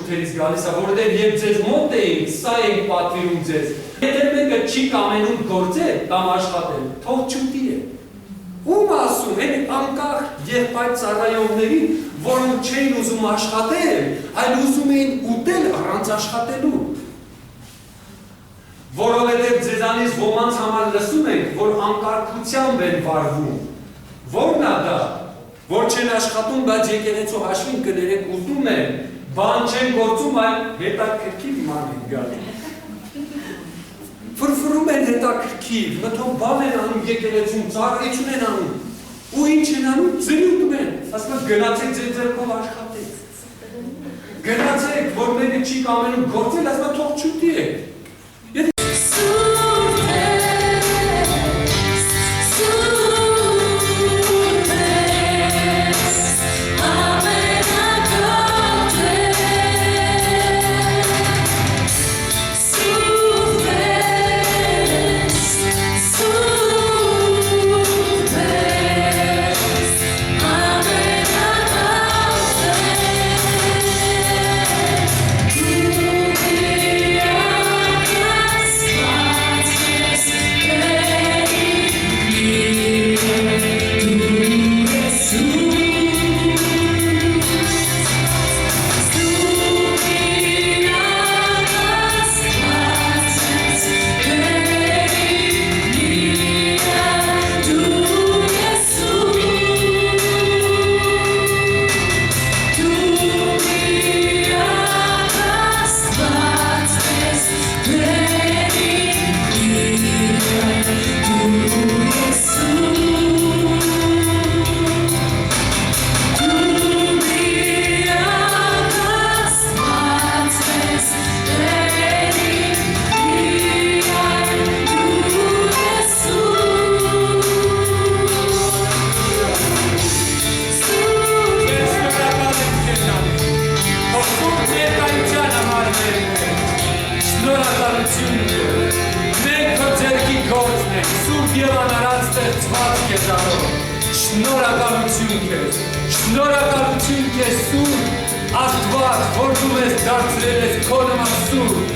շուրթերից գալիս է, որովհետև երբ ձեզ մոտ էինք, սա ենք պատվիրում ձեզ։ Եթե մեկը չի կամենում գործել կամ աշխատել, թող չուտի է։ Ում ասում, այն անկախ եղբայր ծառայողներին, որոնք չէին ուզում աշխատել, այլ ուզում էին ուտել առանց աշխատելու։ Որովհետև ձեզանից ոմանց համար լսում ենք, որ անկարգությամբ են վարվում։ Որն է դա, որ չեն աշխատում, բայց եկեղեցու հաշվին կներեք ուտում են, բան չեն գործում, այլ հետաքրքիր մարդիկ գալի։ Ֆրֆրում են հետաքրքիր, մթով բան են անում եկեղեցում, ծառայություն են անում, ու ինչ են անում, ձրի ուտում են, ասում են գնացեք ձեր ձեռքով աշխատեք։ Գնացեք, որ մեկը չի կամենում գործել, ասում են թող չուտի եք։ Շնորհակալություն քեզ Սուրբ Աստված, որ դու մեզ դարձրել ես քո նման սուրբ,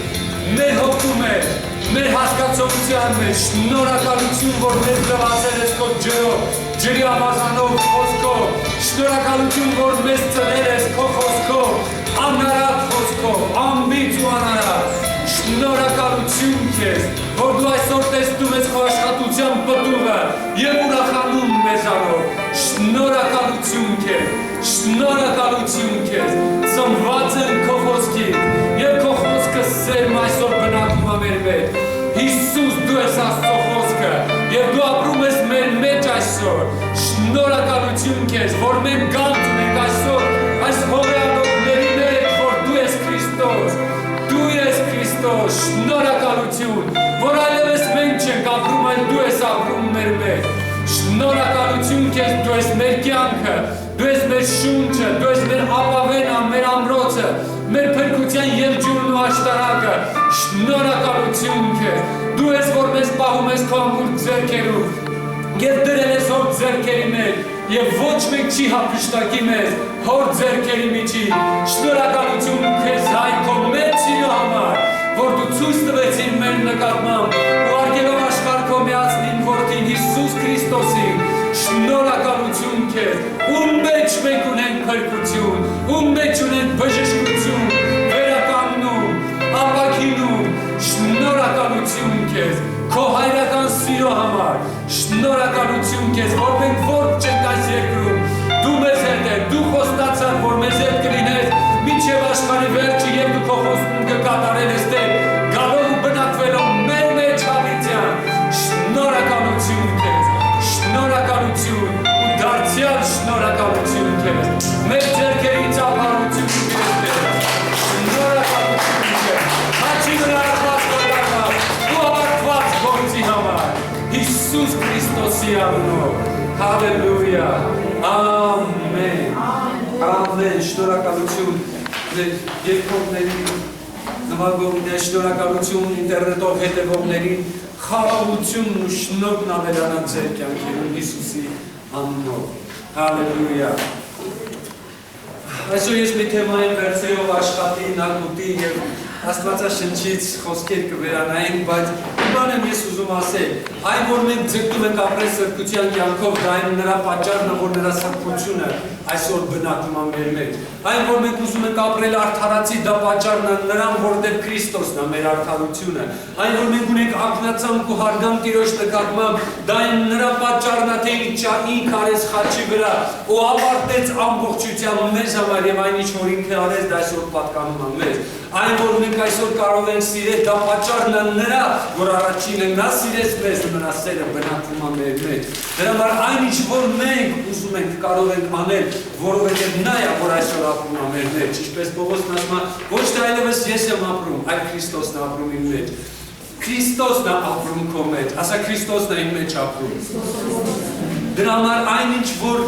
մեր հոգու մեջ, մեր հասկացողության մեջ, շնորհակալություն, որ մեզ լվացել ես քո ջրով, ջրի ավազանով խոսքով, շնորհակալություն, որ մեզ ծնել ես քո խոսքով, անարատ խոսքով, անբիծ ու անարատ, շնորհակալություն քեզ, որ դու այսօր տեսնում ես քո աշխատության պտուղը եւ ուրախանում մեզանով, շնորհակալություն քեզ, շնորհակալություն քեզ, ծնված են քո խոսքից եւ քո խոսքը սերմ այսօր բնակվում է մեր մեջ, Հիսուս դու ես Աստծո խոսքը եւ դու ապրում ես մեր մեջ այսօր, շնորհակալություն քեզ, որ մենք գանձ ունենք այսօր այս հողեանողների մեջ, որ դու ես Քրիստոս, շնորհակալություն, որ այլևս մենք չենք ապրում, այլ դու ես ապրում մեր մեջ, շնորհակալություն քեզ, դու ես մեր կյանքը, դու ես մեր շունչը, դու ես մեր ապավենը, մեր ամրոցը, մեր փրկության ելջուրն ու աշտարակը, շնորհակալություն քեզ, դու ես, որ մեզ պահում ես քո ամուր ձեռքերում եւ դրել ես հոր ձեռքերի մեջ եւ ոչ մեկ չի հափշտակի մեզ հոր ձեռքերի միջին, շնորհակալություն քեզ հայ քո մեծ սիրո համար, որ դու ցույց տվեցիր մեր նկատմամբ ու արգելով աշխարհ քո միածնին որդին Հիսուս Քրիստոսին, շնորհակալություն քեզ, ում մեջ մենք ունենք փրկություն, ում մեջ ունենք բժշկություն, վերականգնում, ապաքինում, շնորհակալություն քեզ, քո հայրական սիրո համար, շնորհակալություն քեզ, որ մենք ворդ չենք այս երկրում, դու մեզ հետ ես, դու խոստացար, որ մեզ հետ կլինես մինչև աշխարհի վերջը եւ դու քո խոստումը կկատարել ես դե գալով ու բնակվելով մեր մեջ հավիտյան, շնորհակալություն քեզ, շնորհակալություն ու դարձյալ շնորհակալություն քեզ, մեր ձեռքերից ապահովություն քեզ, շնորհակալություն քեզ, հաճի վրա կատարված ու ավարտված գործի համար, Հիսուս Քրիստոսի անունով, հալելույա, ամեն, ամեն, շնորհակալություն երկրորդներին, նվագողներին, շնորհակալություն ինտերնետով հետևողներին, խաղաղությունն ու շնորհքն ավելանա ձեր կյանքերում Հիսուսի անունով, հալելույա, Այսօր ես մի թեմային վերցերով աշխատի, նակուտի և Աստվածաշնչից խոսքեր կվերանայինք, բայց բան եմ ես ուզում ասել, այն որ մենք ձգտում ենք ապրել սրբության կյանքով, դա այն նրա պատճառն է, որ նրա սրբությունը այսօր բնակվում է մեր մեջ։ Այն որ մենք ուզում ենք ապրել արդարացի, դա պատճառն է նրան, որտեղ Քրիստոսն է մեր արդարությունը։ Այն որ մենք ունենք ակնածանք ու հարգանք Տիրոջ նկատմամբ, դա այն նրա պատճառն է, թե ինք արեց խաչի վրա ու ավարտեց ամբողջությամբ մեզ համար եւ այն ինչ որ ինքը արեց, դա այսօր պատկանում է մեզ։ Այն որ մենք այսօր կարող ենք սիրել, դա պատճառն է նրա, որ առաջինը նա սիրեց մեզ, նրա սերը բնակվում է մեր մեջ։ Դրա համար այն ինչ որ մենք ուզում ենք կարող ենք անել, որովհետև նա է, որ այսօր ապրում է մեր մեջ, ինչպես Պողոսն ասում է, ոչ թե այլևս ես եմ ապրում, այլ Քրիստոսն է ապրում իմ մեջ։ Քրիստոսն է ապրում քո մեջ, ասա Քրիստոսն է իմ մեջ ապրում։ Դրա համար այն ինչ որ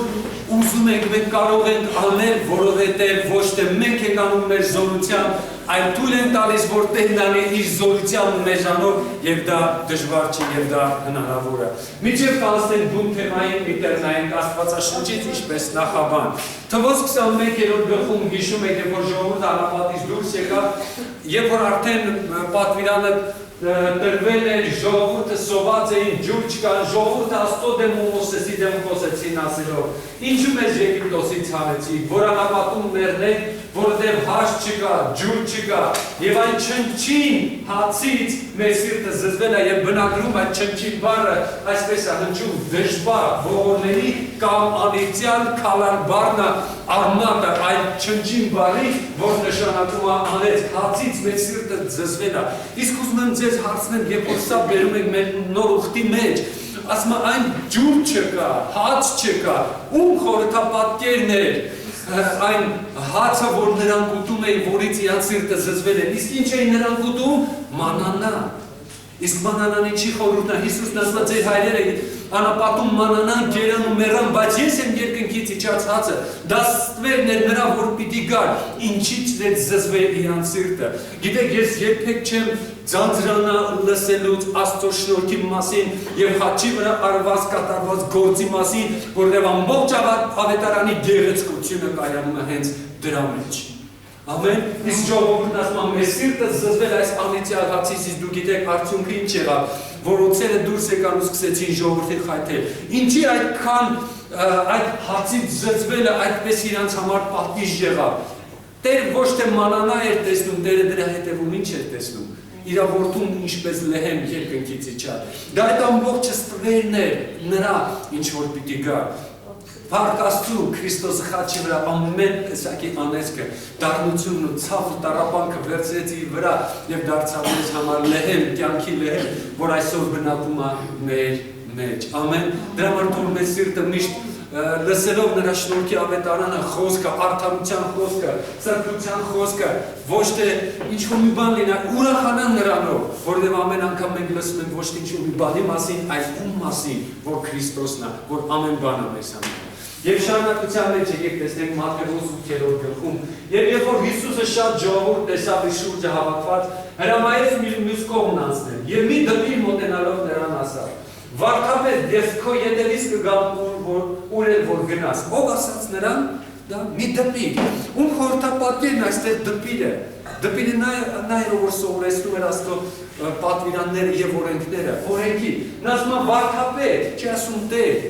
ուզում ենք մենք կարող ենք անել, որովհետև ոչ թե մենք ենք անում մեր զորությամբ, այլ թույլ ենք տալիս, որ Տերն անի իր զորությամբ մեզանով եւ դա դժվար չի եւ դա հնարավոր է։ Մինչեւ կանցնենք բուն թեմային միտեղ նայենք Աստվածաշնչից ինչպես նախաբան։ Թվոց 21-րդ գլխում հիշում եք, որ ժողովուրդը անապատից դուրս եկավ, երբ որ արդեն պատվիրանը տրվել էր, ժողովուրդը սոված էին, ջուր չկան, ժողովուրդը Աստծո դեմ ու Մովսեսի դեմ խոսեցին ասելով. Ինչու մեզ Եգիպտոսից հանեցիք, որ անապատում մեռնենք, որովհետև հաշ չկա, ջուր չկա, եւ այն չնչին հացից մեր սիրտը զզվել է եւ բնագրում այդ չնչին բառը այսպես է հնչում դժբախ, ողորմելի կամ անիծյալ քալար բառն է արմատը այդ չնչին բառի, որ նշանակում է անեց հացից մեր սիրտը զզվել է։ Իսկ ուզում եմ ձեզ հարցնեմ, երբ որ սա բերում ենք մեր նոր ուխտի մեջ, ասում եմ այն ջուր չկա, հաց չկա, ում խորհրդապատկերն էր այն հացը, որ նրանք ուտում էին, որից իրանց սիրտը զզվել է, իսկ ինչ էին նրանք ուտում? Մանանա։ Իսկ մանանան ինչի խորհուրդն է? Հիսուսն ասում է ձեր հայրերը անապատում մանանան, գերան ու մեռան, բայց ես եմ երկնքից իջած հացը, դա ստվերն էր նրա, որ պիտի գար, ինչից էր զզվել իրանց սիրտը։ Գիտեք, ես երբեք չեմ ձանձրանա լսելուց Աստծո շնորհքի մասին եւ հաճի վրա արված կատարված գործի մասին, որտեղ ամբողջ ավետարանի գեղեցկությունը կայանում է հենց դրա մեջ։ Ամեն, իսկ ժողովուրդն ասում է, մեր սիրտը զզվել այս անիծյալ հացից, իսկ դու գիտեք արդյունքը ինչ եղավ, որ օձերը դուրս եկան ու սկսեցին ժողովրդին խայթել։ Ինչի այդքան այդ հացից զզվելը այդպես իրանց համար պատիժ եղավ։ Տեր ոչ թե մանանա էր տեսնում, Տերը դրա հետևում ինչ էր տեսնում։ Իր որդուն ինչպես լեհեմ երկնքից իջավ։ Դա այդ ամբողջը ստվերն էր նրա ինչ որ պիտի գա։ Փառք Աստծու, Քրիստոսը խաչի վրա ամեն տեսակի անեծքը, դառնությունն ու ցավը տառապանքը վերցրեց իր վրա եւ դարձավ մեզ համար լեհեմ, կյանքի լեհեմ, որ այսօր բնակվում է մեր մեջ։ Ամեն։ Դրա համար թող մեր սիրտը միշտ լսելով նրա շնորհքի ավետարանը խոսքը, արդարության խոսքը, սրբության խոսքը, ոչ թե ինչ-որ մի բան լինի, ուրախանան նրանով, որովհետև ամեն անգամ մենք լսում ենք ոչ թե ինչ-որ մի բանի մասին, այլ ում մասին, որ Քրիստոսն է, որ ամեն բանը մեզ համար։ Եվ շարունակության մեջ եկեք տեսնենք Մատթեոս 8-րդ գլխում, եւ երբ որ Հիսուսը շատ ժողովուրդ տեսավ իր շուրջը հավաքված, հրամայեց մյուս կողմն անցնել, եւ մի դեպի մոտենալով նրան ասավ. Վարդապետ, ես քո ետևից կգամ ուր էլ որ գնաս։ Ով ասաց նրան, դա մի դպիր, ում խորհրդապատկերն այստեղ դպիր է։ Դպիրը նա էր, որ սովորեցնում էր Աստծո պատվիրանները եւ օրենքները, օրենքի։ Նա ասում է վարդապետ, չի ասում Տեր,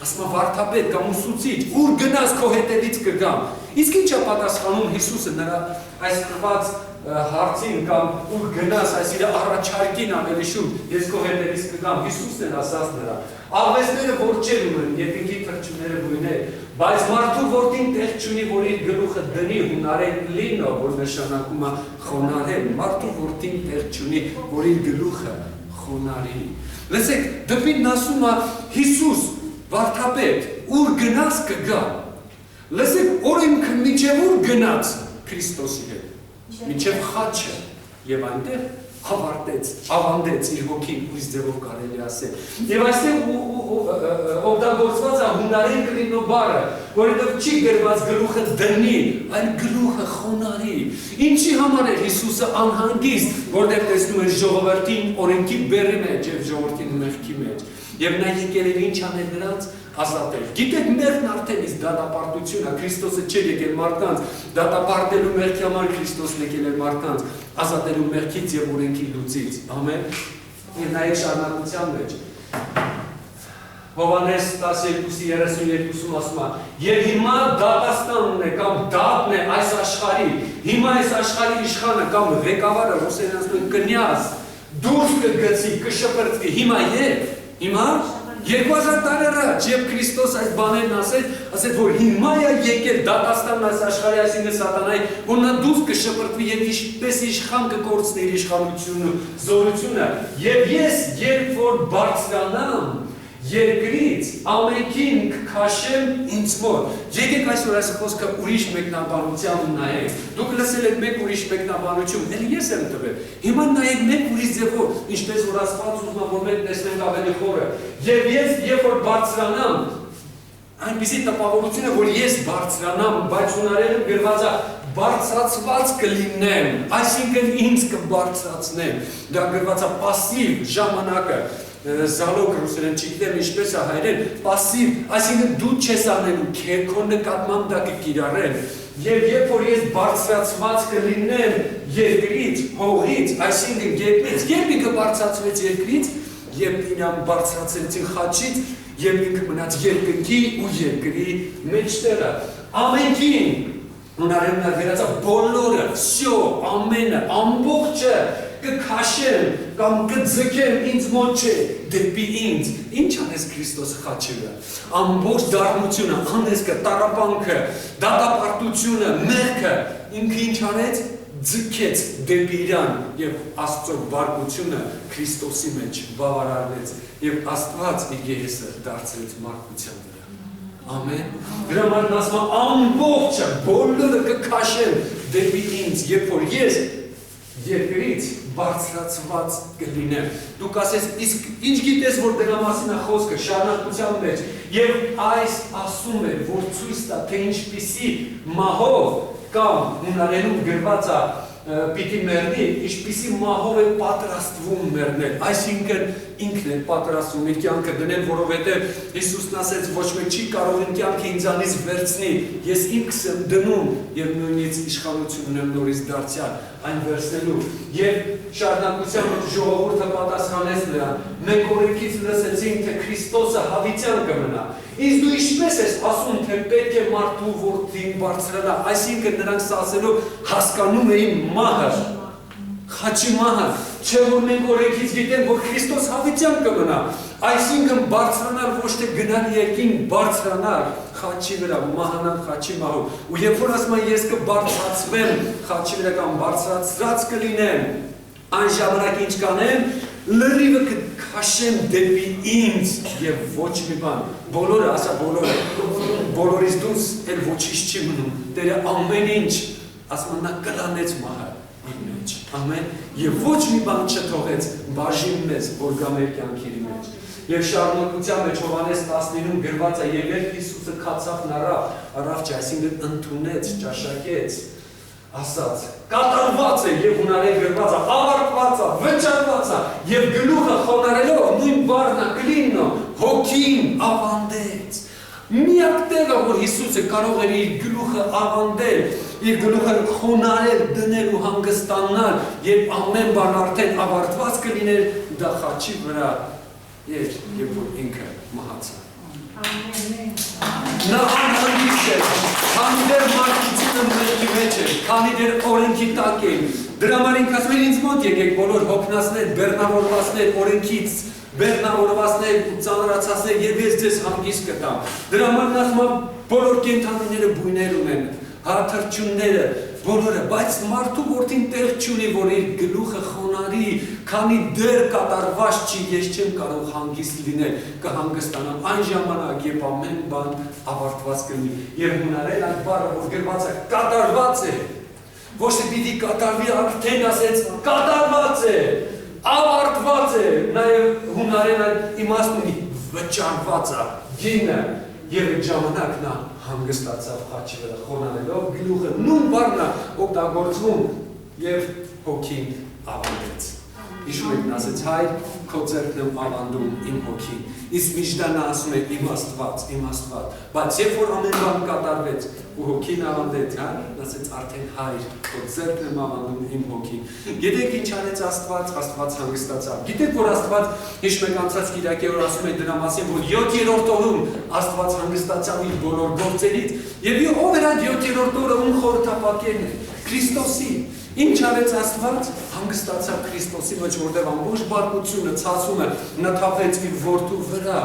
ասում է վարդապետ կամ ուսուցիչ, ուր գնաս քո հետևից կգամ։ Իսկ ի՞նչ է պատասխանում Հիսուսը նրա այս տված հարցին կամ ուր գնաս այս իր առաջարկին ավելի շուտ, ես քո հետևից կգամ, Հիսուսն էր ասած նրա։ Աղվեսները որ չեն ունեն, երկնքի թռչունները բույներ, բայց մարդու որդին տեղ չունի, որ իր գլուխը դնի, հունարեն լինո, որ նշանակում է խոնարհել, մարդու որդին տեղ չունի, որ իր գլուխը խոնարհի։ Լսեք, դեպին ասում է Հիսուս, վարդապետ, ուր գնաս կգամ։ Լսեք, օրենքը միջև ուր գնաց Քրիստոսի հետ։ Մինչև խաչը եւ այնտեղ ավանդեց իր հոգին ուրիշ ձևով կարելի ասել։ Եվ այստեղ օգտագործված է հունարեն կլինո բառը, որովհետև չի գրված գլուխը դնի, այլ գլուխը խոնարհի։ Ինչի համար է Հիսուսը անհանգիստ, որտեղ տեսնում էր ժողովրդին օրենքի բեռի մեջ եւ ժողովրդին մեղքի մեջ։ Եվ նա եկել էր ինչ անել նրանց, ազատել։ Գիտեք, մեղքն արդեն իսկ դատապարտություն է, Քրիստոսը չէր եկել մարդկանց, դատապարտելու մեղքի համար Քրիստոսն եկել էր մարդկանց, ազատելու մեղքից եւ օրենքի լուծից։ Ամեն։ Եվ նայեք շարունակության մեջ։ Հովհաննես 12:32-ում ասում է. «Եվ հիմա դատաստանն է կամ դատն է այս աշխարհի, հիմա այս աշխարհի իշխանը կամ ղեկավարը ռուսերենացնում կնյազ, դուրս կգցի, կշպրտվի, հիմա երբ, հիմա 2000 տարի առաջ, երբ Քրիստոս այս բաներն ասեց, որ հիմա է եկել դատաստանն այս աշխարհի, այսինքն սատանայի, որ նա դուրս կշպրտվի եւ ինչպես իշխան կկորցնի իր իշխանությունը, զորությունը, եւ ես երբ որ բարձրանամ երկրից ամենքին կքաշեմ ինձ մոտ»։ Եկեք այսօր այս խոսքը ուրիշ մեկնաբանությամբ նայեք։ Դուք լսել եք մեկ ուրիշ մեկնաբանություն, էլի ես եմ տվել։ Հիմա նայեք մեկ ուրիշ ձևով, ինչպես որ Աստված ուզում է, որ մենք տեսնենք ավելի խորը։ Եվ ես երբ որ բարձրանամ, այնպիսի տպավորություն է, որ ես բարձրանամ, բայց հունարենում գրված է բարձրացված կլինեմ, այսինքն ինձ կբարձրացնեմ։ Դա գրված է պասիվ ժամանակը։ Զալոգ ռուսերեն չգիտեմ ինչպես է հայերեն, պասիվ, այսինքն դու չես անելու, քո նկատմամբ դա կկիրառեն։ Եվ երբ որ ես բարձրացված կլինեմ երկրից, հողից, այսինքն գետնից, երբ ինքը բարձրացվեց երկրից, երբ իրան բարձրացրեցին խաչից, եւ ինքը մնաց երկնքի ու երկրի մեջտեղը։ Ամենքին, հունարենն վերածա բոլորը, всё, ամենը, ամբողջը կքաշեմ կամ կձգեմ ինձ մոտ չէ, դեպի ինձ։ Ինչ անես Քրիստոսը խաչի վրա։ Ամբողջ դառնությունը, անեզքը, տառապանքը, դատապարտությունը, մեղքը, ինքը ինչ արեց, ձգեց դեպի իրան եւ Աստծո բարգությունը Քրիստոսի մեջ բավարարվեց եւ Աստված իր երեսը դարձրեց մարդկության վրա։ Ամեն։ Դրա համար ասում է ամբողջը, բոլորը կքաշեն դեպի ինձ, երբ որ ես երկրից բարձրացված կլինեմ։ Դուք ասես, իսկ ինչ գիտես, որ դրա մասին է խոսքը, շարունակության մեջ, եւ այս ասում է, որ ցույց տա, թե ինչպիսի մահով կամ հունարենում գրված է պիտի մեռնի, ինչպիսի մահով է պատրաստվում մեռնել, այսինքն ինքն է պատրաստվում իր կյանքը դնել, որովհետև Հիսուսն ասեց, ոչ մեկ չի կարող իմ կյանքը ինձանից վերցնի, ես ինքս եմ դնում եւ նույնից իշխանություն ունեմ նորից դարձյալ այն վերցնելու։ Եվ շարունակությամբ ժողովուրդը պատասխանեց նրան, մենք օրենքից լսեցինք, թե Քրիստոսը հավիտյան կմնա, իսկ դու ինչպես ես ասում, թե պետք է մարդու որդին բարձրանա, այսինքն նրանք ասելով հասկանում էին մահը, խաչի մահը, չէ որ մենք օրենքից գիտենք, որ Քրիստոս հավիտյան կմնա, այսինքն բարձրանալ ոչ թե գնալ երկին, բարձրանալ խաչի վրա, մահանալ խաչի մահով, ու երբ որ ասում եմ ես կբարձրացվեմ խաչի վրա կամ բարձրացրած կլինեմ, այն ժամանակ ինչ կանեմ, լրիվը կքաշեմ դեպի ինձ եւ ոչ մի բան, բոլորը, ասա բոլորը, բոլորից դուրս էլ ոչինչ չի մնում, Տերը ամեն ինչ, ասում նա կլանեց մահը իր մեջ, ամեն, եւ ոչ մի բան չթողեց բաժին մեզ, որ գա մեր կյանքի մեջ։ Եվ շարունակության մեջ Հովհաննես 19-ում գրված է, եւ երբ Հիսուսը քացավ առավ չէ, այսինքն ընդունեց, ճաշակեց, ասաց, կատարված է եւ հունարեն գրված է, ավարտված է, վճարված է, եւ գլուխը խոնարելով նույն բառն է կլիննո, հոգին ավանդեց։ Միակ տեղը, որ Հիսուսը կարող էր իր գլուխը ավանդել, իր գլուխը խոնարել, դնել ու հանգստանալ, երբ ամեն բան արդեն ավարտված կլիներ, դա խաչի վրա էր, երբ որ ինքը մահացավ։ Նա անհանգիստ էր, քանի դեռ մարդկությունը մեղքի մեջ էր, քանի դեռ օրենքի տակ էր, դրա համար ինքը ասում էր ինձ մոտ եկեք բոլոր հոգնածներ, բեռնավորվածներ, օրենքից բեռնավորվածներ ու ծանրացածներ եւ ես ձեզ հանգիստ կտամ։ Դրա համար նա ասում է բոլոր կենդանիները բույներ ունեն, թռչունները, բոլորը, բայց մարդու որդին տեղ չունի, որ իր գլուխը խոնարի, քանի դեռ կատարված չի, ես չեմ կարող հանգիստ լինել, կհանգստանամ այն ժամանակ, երբ ամեն բան ավարտված կլինի։ Եվ հունարեն այդ բառը, որ գրված է, կատարված է, ոչ թե պիտի կատարվի, արդեն ասեց, կատարված է, ավարտված է, նաև հունարեն այդ իմաստն ունի, վճարված է, գինը, եւ այդ ժամանակ նա հանգստացավ խաչի վրա, խոնարելով գլուխը նույն բառն է օգտագործվում եւ հոգին ավանդեց։ Հիշում եք, ասեց հայր, քո ձեռքն եմ ավանդում իմ հոգին։ Իսկ միշտ նա ասում է իմ Աստված, բայց երբ որ ամեն բան կատարվեց ու հոգին ավանդեց, ասեց արդեն հայր, քո ձեռքն եմ ավանդում իմ հոգին։ Գիտեք ինչ արեց Աստված հանգստացավ։ Գիտեք որ Աստված հիշում եք անցած Կիրակի օր ասում է դրա մասին, որ 7-րդ օրում Աստված հանգստացավ իր բոլոր գործերից, եւ ով էր այդ 7-րդ օրը ում խորհրդապատկերն է Քրիստոսի։ Ինչ արեց Աստված հանգստացավ Քրիստոսի մեջ, որտեղ ամբողջ բարկությունը ցածումը նթափեց իր որդու վրա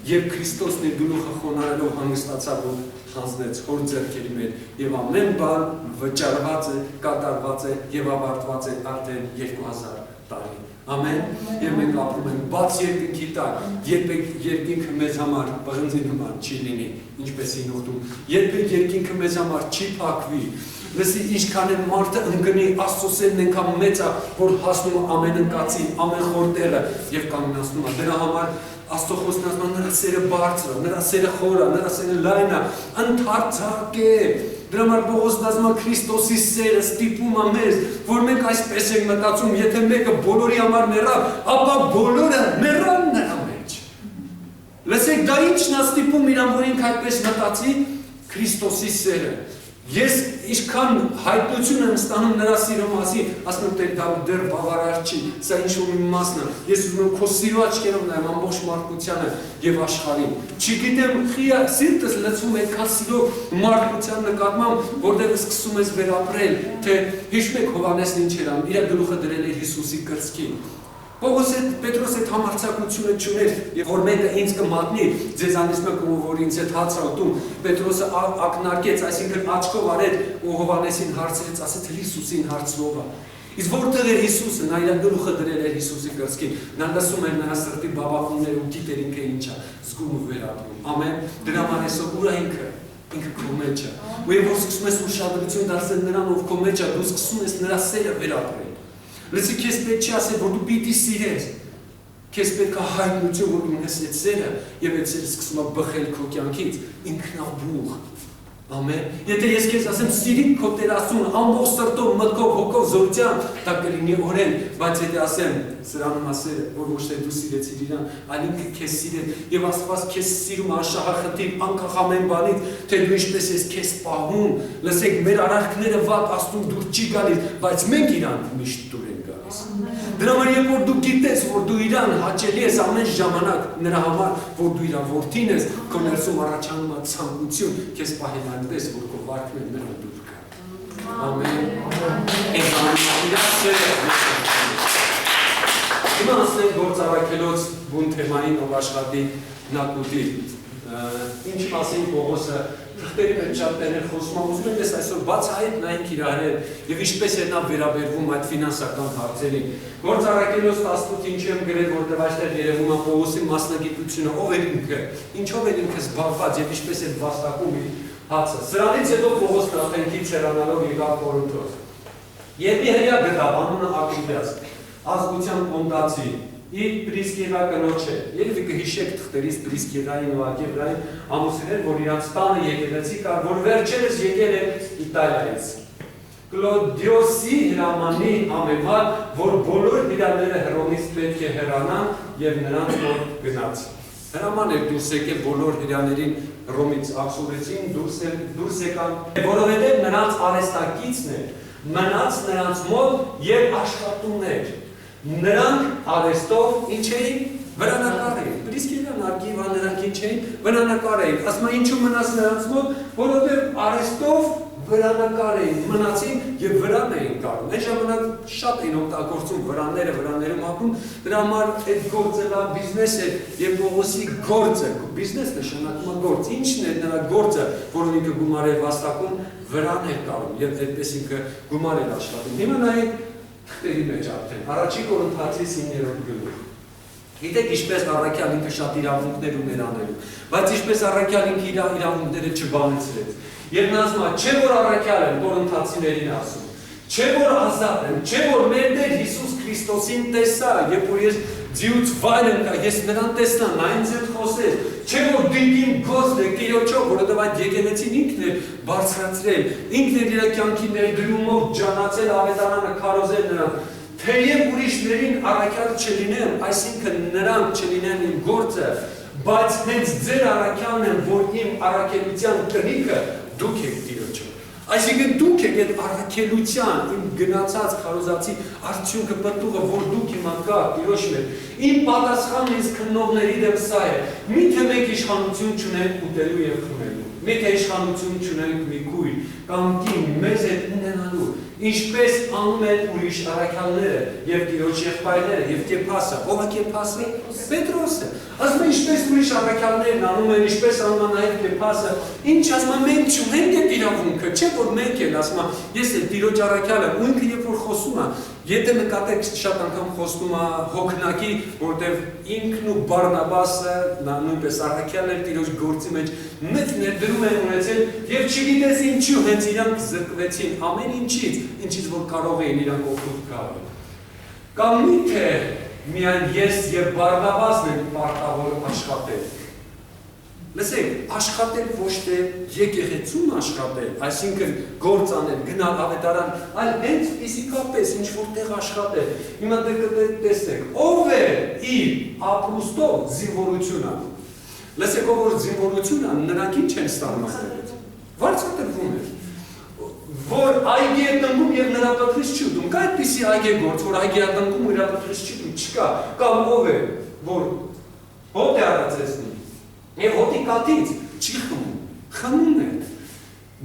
եւ Քրիստոսն իր գլուխը խոնարհելով հանգստացավ ու հանձնեց հոր ձեռքերի մեջ եւ ամեն բան վճարված է, կատարված է եւ ավարտված է արդեն 2000 տարի։ Ամեն։ Եվ մենք ապրում ենք բաց երկինքի տակ, երբեք երկինքը մեզ համար բղնձի նման չի լինի, ինչպես ինորդում, երբեք երկինքը մեզ համար չի փակվի։ Լսի ինչքան է մարդը ընկնի Աստծո սերն այնքան մեծ է, որ հասնում է ամեն ընկածի, ամեն խորտերը եւ կանգնացնում է։ Դրա համար Աստծո խոսքն ասում է նրա սերը բարձր է, նրա սերը խոր է, նրա սերը լայն է, ընդարձակ է։ Դրա համար Պողոսն ասում է Քրիստոսի սերը ստիպում է մեզ, որ մենք այսպես ենք մտածում, եթե մեկը բոլորի համար մեռավ, ապա բոլորը մեռան նրա մեջ։ Լսեք, դա ի՞նչն է ստիպում իրան, որ ինքը այդպես մտածի, Քրիստոսի սերը։ Ես ինչքան հայտնություն եմ ստանում նրա սիրո մասին, ասում եմ դա դեռ բավարար չի, սա ինչ-որ մի մասն է։ Ես ուզում եմ քո սիրո աչքերով նայեմ ամբողջ մարդկությանը եւ աշխարհին։ Չգիտեմ, սիրտս լցվում է այդքան սիրո մարդկության նկատմամբ, որտեղ սկսում ես վերապրել, թե հիշում եք Հովհաննեսն ինչ էր անում, իր գլուխը դրել էր Հիսուսի կրծքին։ Պետրոս այդ համարձակությունը չուներ, եւ որ մեկը ինձ կմատնի, ձեզանից մեկը որ ինձ հետ հաց ատում, Պետրոսը ակնարկեց, այսինքն աչքով արեց ու Հովհաննեսին հարցրեց, ասեց Հիսուսին հարցրով է։ Իսկ որտեղ էր Հիսուսը, նա իր գլուխը դրել էր Հիսուսի կրծքին, նա լսում էր նրա սրտի բաբախումները ու գիտեր ինքը ինչ է, զգում ու վերապրում։ Ամեն։ Դրա համար այսօր ուր է ինքը քո մեջ է։ Ու երբ որ սկսում ես ուշադրություն դարձնել նրան, ով քո մեջ է, դու սկսում ես նրա սերը վերապրել։ Լսի, քեզ պետք չի ասել, որ դու պիտի սիրես, քեզ պետք է հայտնություն, որ դու ունես այդ սերը եւ այդ սերը սկսում է բխել քո կյանքից, ինքնաբուխ։ Ամեն։ Եթե ես քեզ ասեմ սիրի քո Տեր Աստծուն ամբողջ սրտով, մտքով, հոգով, զորությամբ, դա կլինի օրեն, բայց եթե ասեմ սրանում ասել, որ ոչ թե դու սիրեցիր իրան, այլ ինքը քեզ սիրել եւ Աստված քեզ սիրում անշահախնդիր, անկախ ամեն բանից, թե դու ինչպես ես քեզ պահում, լսեք, մեր արարքները վատ Աստծուն դուր չի գալիս, բայց մենք իրան միշտ դուր ենք գալիս։ Դրա համար երբ որ դու գիտես, որ դու իրան հաճելի ես ամեն ժամանակ նրա համար, որ դու իր որդին ես, քո ներսում առաջանում է ցանկություն քեզ պահել այնպես, որ քո վարքն նրան դուր գա։ Ամեն։ Հիմա ասենք գործառաքելոց բուն թեմային ով աշխատի նակուտի։ Ինչ մասին Պողոսը թղթերի մեջ շատներ են խոսում, ուզում եմ ես այսօր բացահայտ նայենք իրար հետ եւ ինչպես է նա վերաբերվում այդ ֆինանսական հարցերին։ Գործառաքելոց 18 ինչ եմ գրել, որտեղ այստեղ երևում է Պողոսի մասնագիտությունը, ով է ինքը, ինչով է ինքը զբաղված եւ ինչպես է վաստակում իր հացը։ Սրանից հետո Պողոսն ապենքից հեռանալով եկավ Կորինթոս։ Եվ մի հրյա գտավ, անունը Ակիլիաս, ազգության Պոնտացի, իր Պրիսկիլա կնոջ է։ Երևի կհիշեք թղթերից Պրիսկիլային ու Ակիլիային ամուսիններ, որ իրանց տանը եկեղեցի կար, որ վերջերս եկել է Իտալիայից։ Կլոդիոսի հրամանի համեմատ, որ բոլոր հիրաները Հռոմից պետք է հեռանան եւ նրանց մոտ գնաց։ Հրաման էր դուրս եկել բոլոր հրյաներին Հռոմից աքսորեցին, դուրս եկան, որովհետեւ նրանց արհեստակիցն էր, մնաց նրանց մոտ եւ աշխատումներ։ Նրանք արհեստով ինչ էին վրանակար էին։ Պրիսկիլան Ակիլիա նրանք ինչ էին վրանակար էին։ Ասում են ինչու մնաց նրանց մոտ, որովհետեւ արհեստով վրանակար էին, մնացին եւ վրան էին կառնում։ Այդ ժամանակ շատ էին օգտագործում վրաններում ապրում, դրա համար այդ գործը լավ բիզնես է եւ Պողոսի գործը, բիզնես նշանակում է գործ։ Ինչն է նրա գործը, որով ինքը գումար է վաստակում, վրան է կառնում եւ այդպես ինքը գումար է աշխատում։ Հիմա նայեք թղթերի մեջ արդեն առաջի Կորինթացի 9-րդ գլուխ։ Գիտեք ինչպես առաքյալ ինքը շատ իրավունքներ ուներ անելու, բայց ինչպես առաքյալ ինքը իր իրավունքները չբանեցրեց։ Եվ նա ասում է, չէ որ առաքյալ եմ, Կորինթացիներին ասում, չէ որ ազատ եմ, չէ որ մեր Տեր Հիսուս Քրիստոսին տեսա, երբ որ ես ձիուց վայր եմ գա, ես նրան տեսա, նա ինձ հետ խոսեց, չէ որ դինքին գործն է Տիրոջով, որովհետև այդ եկեղեցին ինքն է բարձրացրել, ինքն է իր կյանքի ներդրումով ջանացել ավետարանը քարոզել նրան, թեև ուրիշներին առաքյալ չլինեմ, այսինքն նրանք չլինեն իմ գործը, բայց հենց ձեր առաքյալն եմ, որ իմ առաքելության տնիկը դուք եք Տիրոջը։ Այսինքն դուք եք այդ առաքելության, իմ գնացած քարոզացի արդյունքը պտուղը, որ դուք հիմա կա Տիրոջն եք։ Իմ պատասխանն ինձ քննողների դեմ սա է։ Միթե մեկ իշխանություն չունենք ուտելու եւ խմելու։ Միթե իշխանություն չունենք մի քույր կամ կին մեզ հետ ունենալու։ Ինչպես անում են ուրիշ առաքյալները եւ Տիրոջ եղբայրները եւ Կեփասը, ով է Կեփասը? Պետրոսը։ Ասում է ինչպես ուրիշ առաքյալներն անում են, ինչպես անում է նաեւ Կեփասը, ինչ ասում է մենք չունենք այդ իրավունքը, չէ՞ որ մենք են, ասում է ես էլ Տիրոջ առաքյալը, ու ինքը երբ որ խոսում է, եթե նկատեք շատ անգամ խոսում է հոգնակի, որտեղ ինքն ու Բարնաբասը նույնպես առաքյալներ Տիրոջ գործի մեջ մեծ ներդրում են ունեցել եւ չգիտես ինչու հենց իրանք զրկվեցին ամեն ինչից որ կարող էին իրանք օգուտ գալ։ Կամ միթե միայն ես եւ Բարնաբասն են պարտավոր աշխատել։ Լսեք, աշխատել ոչ թե եկեղեցում աշխատել, այսինքն գործ անել, գնալ ավետարան, այլ հենց ֆիզիկապես ինչ որտեղ աշխատել։ Հիմա տեսեք, ով է իր ապրուստով զինվորություն անում։ Լսեք, ով որ զինվորություն անում, նրանք ինչ են ստանում այդտեղից։ Վարձատրվում է։ Որ այգի է տնկում եւ նրա պատրից չի ուտում։ Կա այդպիսի այգեգործ, որ այգի է տնկում ու նրա պատրից չի ուտում, չկա։ Կամ ով է, որ հոտ է արածեցնում եւ հոտի կաթից չի խմում, խմում է։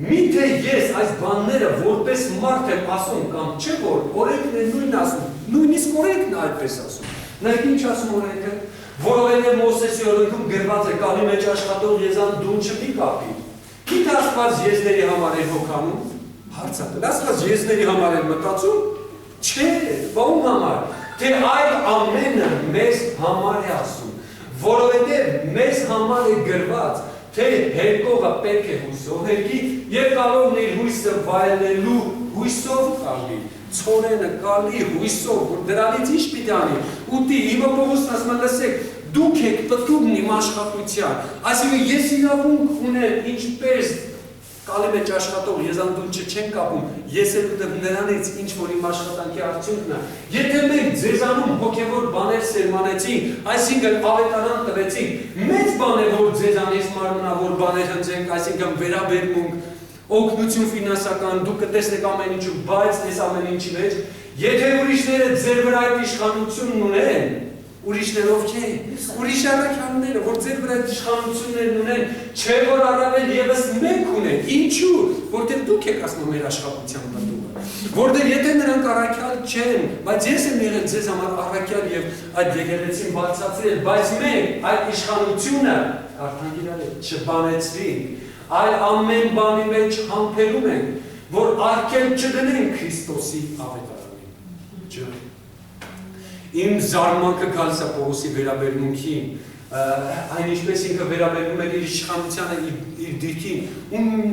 Միթե ես այս բանները որպես մարդ եմ ասում կամ չէ որ օրենքն է նույնն ասում, նույնիսկ օրենքն է այդպես ասում։ Նայեք ինչ ասում օրենքը, որովհետեւ Մովսեսի օրենքում գրված է կալի մեջ աշխատող եզան դուն չպի կապի։ Գիտե Աստված եզների համար է հոգանում։ Հարցակել, ասված եզների համար են մտածում, չէ, ո՞մ համար, թե այդ ամենը մեզ համար է ասում, որովհետև մեզ համար է գրված, թե հերկողը պետք է հույսով հերկի և կարողն իր հույսը վայելելու հույսով կալի, ցորենը կալի հույսով, որ դրանից ինչ պիտի անի, ուտի, հիմա Պողոսն ասում է լսեք, դուք եք պտուղն իմ աշխատության, այսինքն ես իրավունք ունեմ ինչպես կալի մեջ աշխատող եզանդունչը չեն կապում, ես էլ ուտեմ նրանից ինչ-որ իմ աշխատանքի արդյունքն է։ Եթե մենք ձեզանում հոգևոր բաներ սերմանեցինք, այսինքն ավետարան տվեցինք, մեծ բան է, որ ձեզանից մարմնավոր բաներ հնձենք, այսինքն վերաբերմունք, օգնություն ֆինանսական, դուք կտեսնեք ամեն ինչու, բայց այս ամեն ինչի մեջ, եթե ուրիշները ձեր վրա այդ իշխանությունն ունեն, ուրիշներով չէ, ուրիշ առաքյալները, որ ձեր վրա իշխանություններն ունեն, չէ որ առավել ևս մենք ունենք, ինչու, որտեղ դուք եք ասում մեր աշխատության պտուղը, որտեղ եթե նրանք առաքյալ չեն, բայց ես եմ եղել ձեզ համար առաքյալ եւ այդ եկեղեցին բացատրել, բայց մենք այդ իշխանությունը արդեն իրար չբանեցրինք, այլ ամեն բանի մեջ համբերում ենք, որ արգել չդնենք Քրիստոսի ավետարանին, չէ։ Իմ զարմանքը գալիս է Պողոսի վերաբերմունքին, այն ինչպես ինքը վերաբերվում էր իր իշխանությանը, իր դիրքին,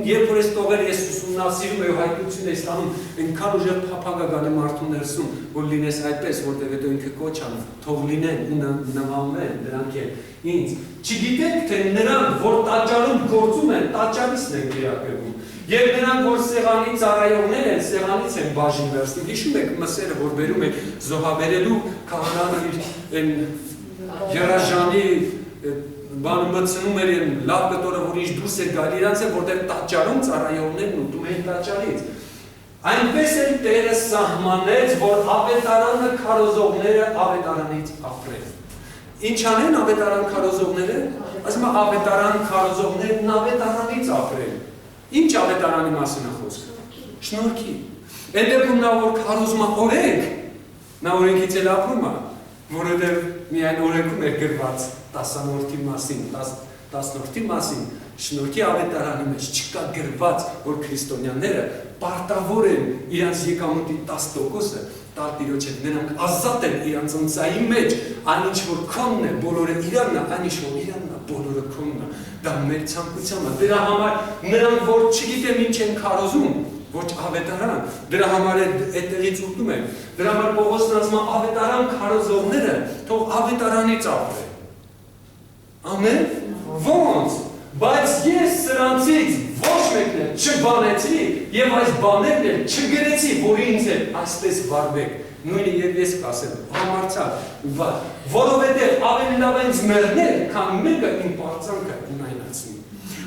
երբ որ ես տողեր ես ուսումնասիրում եմ հայտնություն ես տանում, այնքան ուժեղ փափագական է մարդու ներսում, որ լինես այդպես, որտեղ հետո ինքը կոչ անում, թող լինեն ու նմանվեն դրանք են ինձ։ Չգիտեք, թե նրանք, որ տաճարում գործում են, տաճարիցն են վերագրվում։ Եվ նրանք, որ սեղանի ծառայողներ են, սեղանից են բաժին վերցնում, հիշում եք մսերը, որ բերում են զոհաբերելու քահանան իր երաժանի բանը մտցնում էր լավ կտորը, որ ինչ դուրս է գալի իրանց է, որտեղ տաճարում ծառայողներն ուտում էին տաճարից։ Այնպես էլ Տերը սահմանեց, որ ավետարանը քարոզողները ավետարանից ապրեն։ Ինչ անեն ավետարան քարոզողները? Ասում է ավետարան քարոզողներն ավետարանից ապրեն։ Ինչ ավետարանի մասին է խոսքը։ Շնորհքի։ Այդ դեպքում նա որ քարոզում է օրենք, նա օրենքից էլ ապրում է, որովհետև միայն օրենքում էր գրված 10-րդի մասին, 10-րդի մասին, շնորհքի ավետարանի մեջ չկա գրված, որ քրիստոնյաները պարտավոր են իրանց եկամուտի 10%-ը տալ Տիրոջ հետ, նրանք ազատ են իրանց ընծայի մեջ, այն ինչ որ քոնն է, բոլորը իրանն է, այն ինչ որ իրանն է, բոլորը քոնն է, դա մեր ցանկությունն է, դրա համար նրանք որ չգիտեմ ինչ են քարոզում, ոչ ավետարան, դրա համար այդտեղից ուտում են, դրա համար Պողոսն ասում է ավետարան քարոզողները թող ավետարանից ապրեն։ Ամեն, ոնց, Բայց ես սրանցից ոչ մեկն էլ չբանեցի եւ այս բաներն էլ չգրեցի, որ ինձ էլ այսպես վարվեք։ Նույնը եւ ես կասեմ, համարցակ ու վար, որովհետեւ ավելի լավ ինձ մեռնել, քան մեկը իմ պարծանքը ունայնացնի։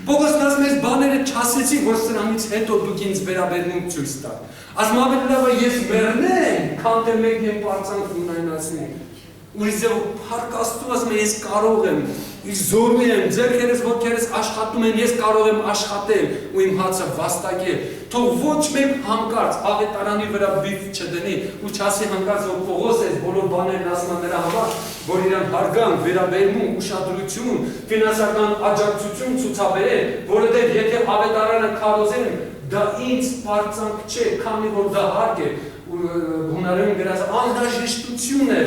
Պողոսն ասում է, բաները չասեցի, որ սրանից հետո դուք ինձ վերաբերմունք ցույց տաք։ Ասում ավելի լավ է ես մեռնեմ, քան թե մեկն իմ պարծանքը ունայնացնի։ Ուրիշ փառք Աստծո, ասում է, ես կարող եմ, ես զորու եմ, ձեռքերս ոտքերս աշխատում են, ես կարող եմ աշխատել ու իմ հացը վաստակել։ Թող ոչ մեկ հանկարծ ավետարանի վրա բիծ չդնի ու չասի հանկարծ որ Պողոս է բոլոր բաներն ասում է նրա համար, որ իրան հարգան, վերաբերմունք, ուշադրություն, ֆինանսական աջակցություն ցուցաբերեն, որովհետև եթե ավետարանը քարոզեն, դա ինձ պարծանք չէ, քանի որ դա հարկ է, հունարեն գրած անհրաժեշտություն է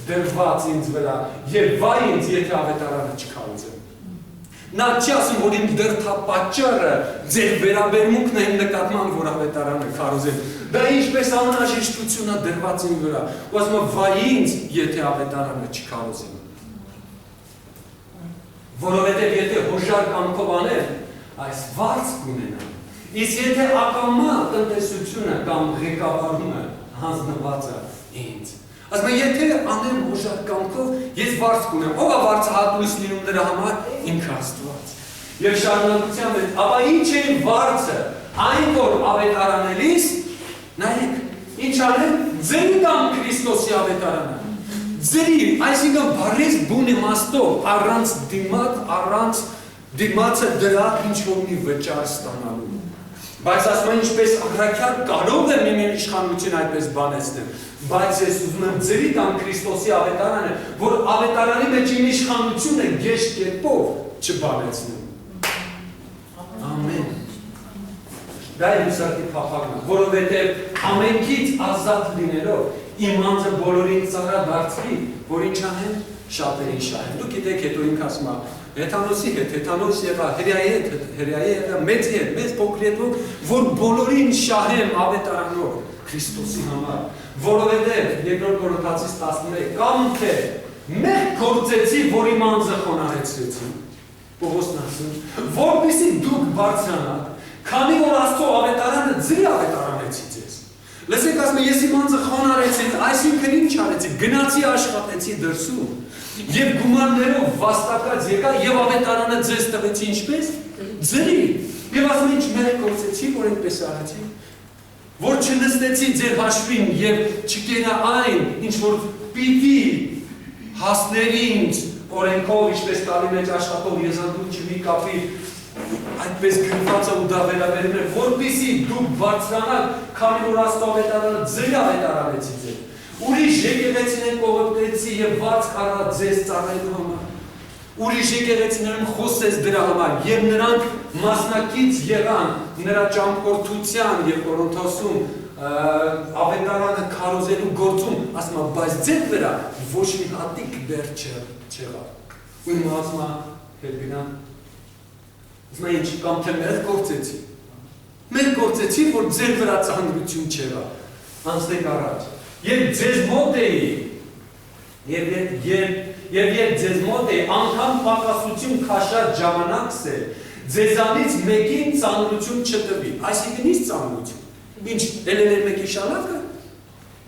դրված ինձ վրա եւ վայ ինձ եթե ավետարանը չքարոզեմ։ Նա չի ասում, որ իմ դրդապատճառը ձեր վերաբերմունքն է իմ նկատմամբ, որ ավետարանը քարոզեմ։ Դա ինչպես անհրաժեշտություն է դրված իմ վրա։ Ու ասում է վայ ինձ, եթե ավետարանը չքարոզեմ։ Որովհետեւ եթե հոժար կամքով անեմ, այս վարձ կունենամ։ Իսկ եթե ակամա տնտեսությունը կամ ղեկավարումը հանձնված է ինձ։ Ասում եմ, եթե անեմ հոժար կամքով, ես վարձ կունեմ, ով է վարձը հատույց լինում նրա համար, ինքը Աստված։ Եվ շարունակությամբ է, ապա ինչ է վարձը, այն որ ավետարանելիս, նայեք, ինչ անեմ, ձերի կամ Քրիստոսի ավետարանը։ Ձերի, այսինքն բարես բուն իմաստով, առանց դիմաց, առանց դիմացը դրա ինչ-որ մի վճար ստանալու։ Բայց ասում եմ, ինչպես աղրաքյալ կարող եմ իմ իշխանություն այդպես բանեցնել, բայց ես ուզում եմ ձերի կամ Քրիստոսի ավետարանը, որ ավետարանի մեջ իմ իշխանությունը գեշտ կերպով չբանեցնեմ։ Ամեն։ Դա է ուսակի փափագն, որովհետև ամենքից ազատ լինելով իմ անձը բոլորին ծառա դարձվի, որ ինչ անեմ, շատերին շահեմ։ Դուք գիտեք, հետո ինքը ասում է, հեթանոսի հետ, հեթանոս եղա, հրյայի հետ, հրյայի եղա, մեծի հետ, մեծ փոքրի հետ, որ բոլորին շահեմ ավետարանով Քրիստոսի համար, որովհետև երկրորդ Կորինթացիս 11 կամ թե մեկ գործեցի, որ իմ անձը խոնարհեցրեցի։ Պողոսն ասում, որպեսզի դուք բարձրանաք, քանի որ Աստծո ավետարանը ձեր ավետարանեցի ձեզ։ Լսեք, ասում եմ, ես իմ անձը խոնարհեցի, այսինքն ինչ արեցի, գնացի աշխատեցի դրսում։ Եվ գումարներով վաստակած եկա եւ ավետարանը ձեզ տվեցի ինչպես ձերի եւ ասում ինչ մեր գործեցի որ այնպես արեցի որ չնստեցի ձեր հաշվին եւ չկերա այն ինչ որ պիտի հասների ինձ օրենքով ինչպես տալի մեջ աշխատող եզրատու չմի կապի այդպես գրված է ու դա վերաբերում է որպեսզի դուք բարձրանաք քանի որ Աստծո ավետարանը ձեր ավետարանեցի ձեր Ուրիշ եկեղեցիներ կողոպտեցի և վարձ կարա ձեզ ծառայելու համար։ Ուրիշ եկեղեցիներում խոսեց դրա համար և նրանք մասնակից եղան նրա ճամփորդության և Կորինթոսում ավետարանը քարոզելու գործում, ասում է, բայց ձեր վրա ոչ մի հատիկ դեռ չեղավ։ Ու իմ ասում է, հերբինան, ասում է, ինչ կամ թե մեր գործեցի։ Մեր գործեցի, որ ձեր վրա ծանրություն չեղավ։ Անցնենք առաջ։ Եվ ձեզ մոտ էի, և ձեզ մոտ էի, անգամ պակասություն քաշած ժամանակս է, ձեզանից մեկին ծանրություն չտվի, այսինքն ինչ ծանրություն, ինչ էլեներ մեկի շալակը,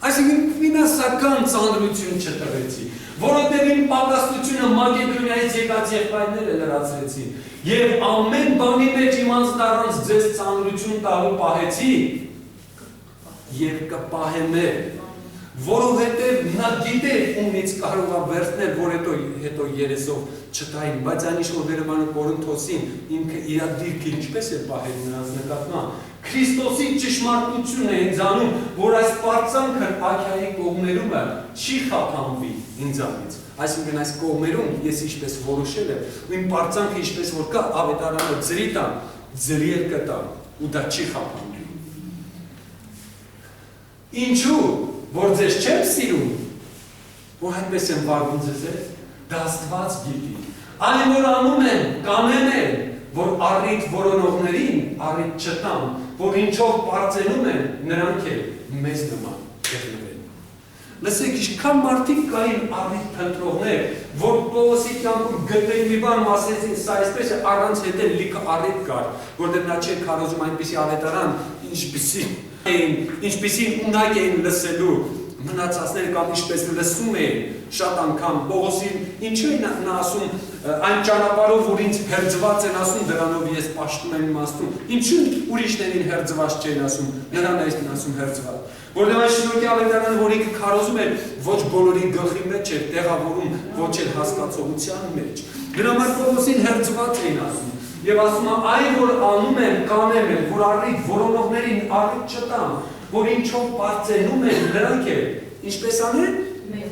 այսինքն ֆինանսական ծանրություն չտվեցի, որովհետև իմ պակասությունը Մակեդոնիայից եկած եղբայրները լրացրեցին, և ամեն բանի մեջ իմանց առանց ձեզ ծանրություն տալու պահեցի, և կպահեմ է, որովհետև նա գիտեր ումից կարող է վերցնել, որ հետո երեսով չտային, բայց այն ինչ-որ վերեմանը Կորինթոսին ինքը իր դիրքը ինչպես է պահել նրանց նկատմամբ, Քրիստոսի ճշմարտությունն է ինձ անում, որ այս պարծանքը Աքիայի կողմերում չի խափանվի ինձանից, այսինքն այս կողմերում ես ինչպես որոշել եմ, ու իմ պարծանքը ինչպես որ կա, ավետարանը ձրի տան, ձրի էլ կտան, ու դա չի խափանվի։ Ինչու? Որ ձեզ չեմ սիրում, որ այնպես եմ վարվում ձեզ հետ, դա Աստված գիտի։ Այն որ անում են, կանեն են, որ առիթ որոնողներին առիթ չտան, որ ինչով պարծենում են, նրանք էլ մեզ նման գտնվեն։ Լսեք, ինչքան մարդիկ կային առիթ փնտրողներ, որ Պողոսի կյանքում գտել մի բան ասեցին, սա այսպես է, առանց հետը լիքը առիթ կար, որտեղ նա չէր քարոզում այնպիսի ավետարան, ինչպիսին ունակ էին լսելու, մնացածները կամ ինչպես լսում էին շատ անգամ Պողոսին, ինչու է նա ասում այն ճանապարհով, որ ինձ հերձված են ասում, դրանով ես պաշտում եմ իմաստուն, ինչու ուրիշներին հերձված չեն ասում, նրան այսին ասում հերձված, որտեղ այս շնորհքի ավետարանը, որ ինքը քարոզում էր, ոչ բոլորի գլխի մեջ էր տեղավորում, ոչ էլ հասկացողության մեջ, դրա համար Պողոսին հերձված էին ասում, եւ ասում է այն, որ անում են, կանեմ են, որ առիթ որոնողներին առիթ չտամ, որ ինչով բարձենում են նրանք է, ինչպես անեն,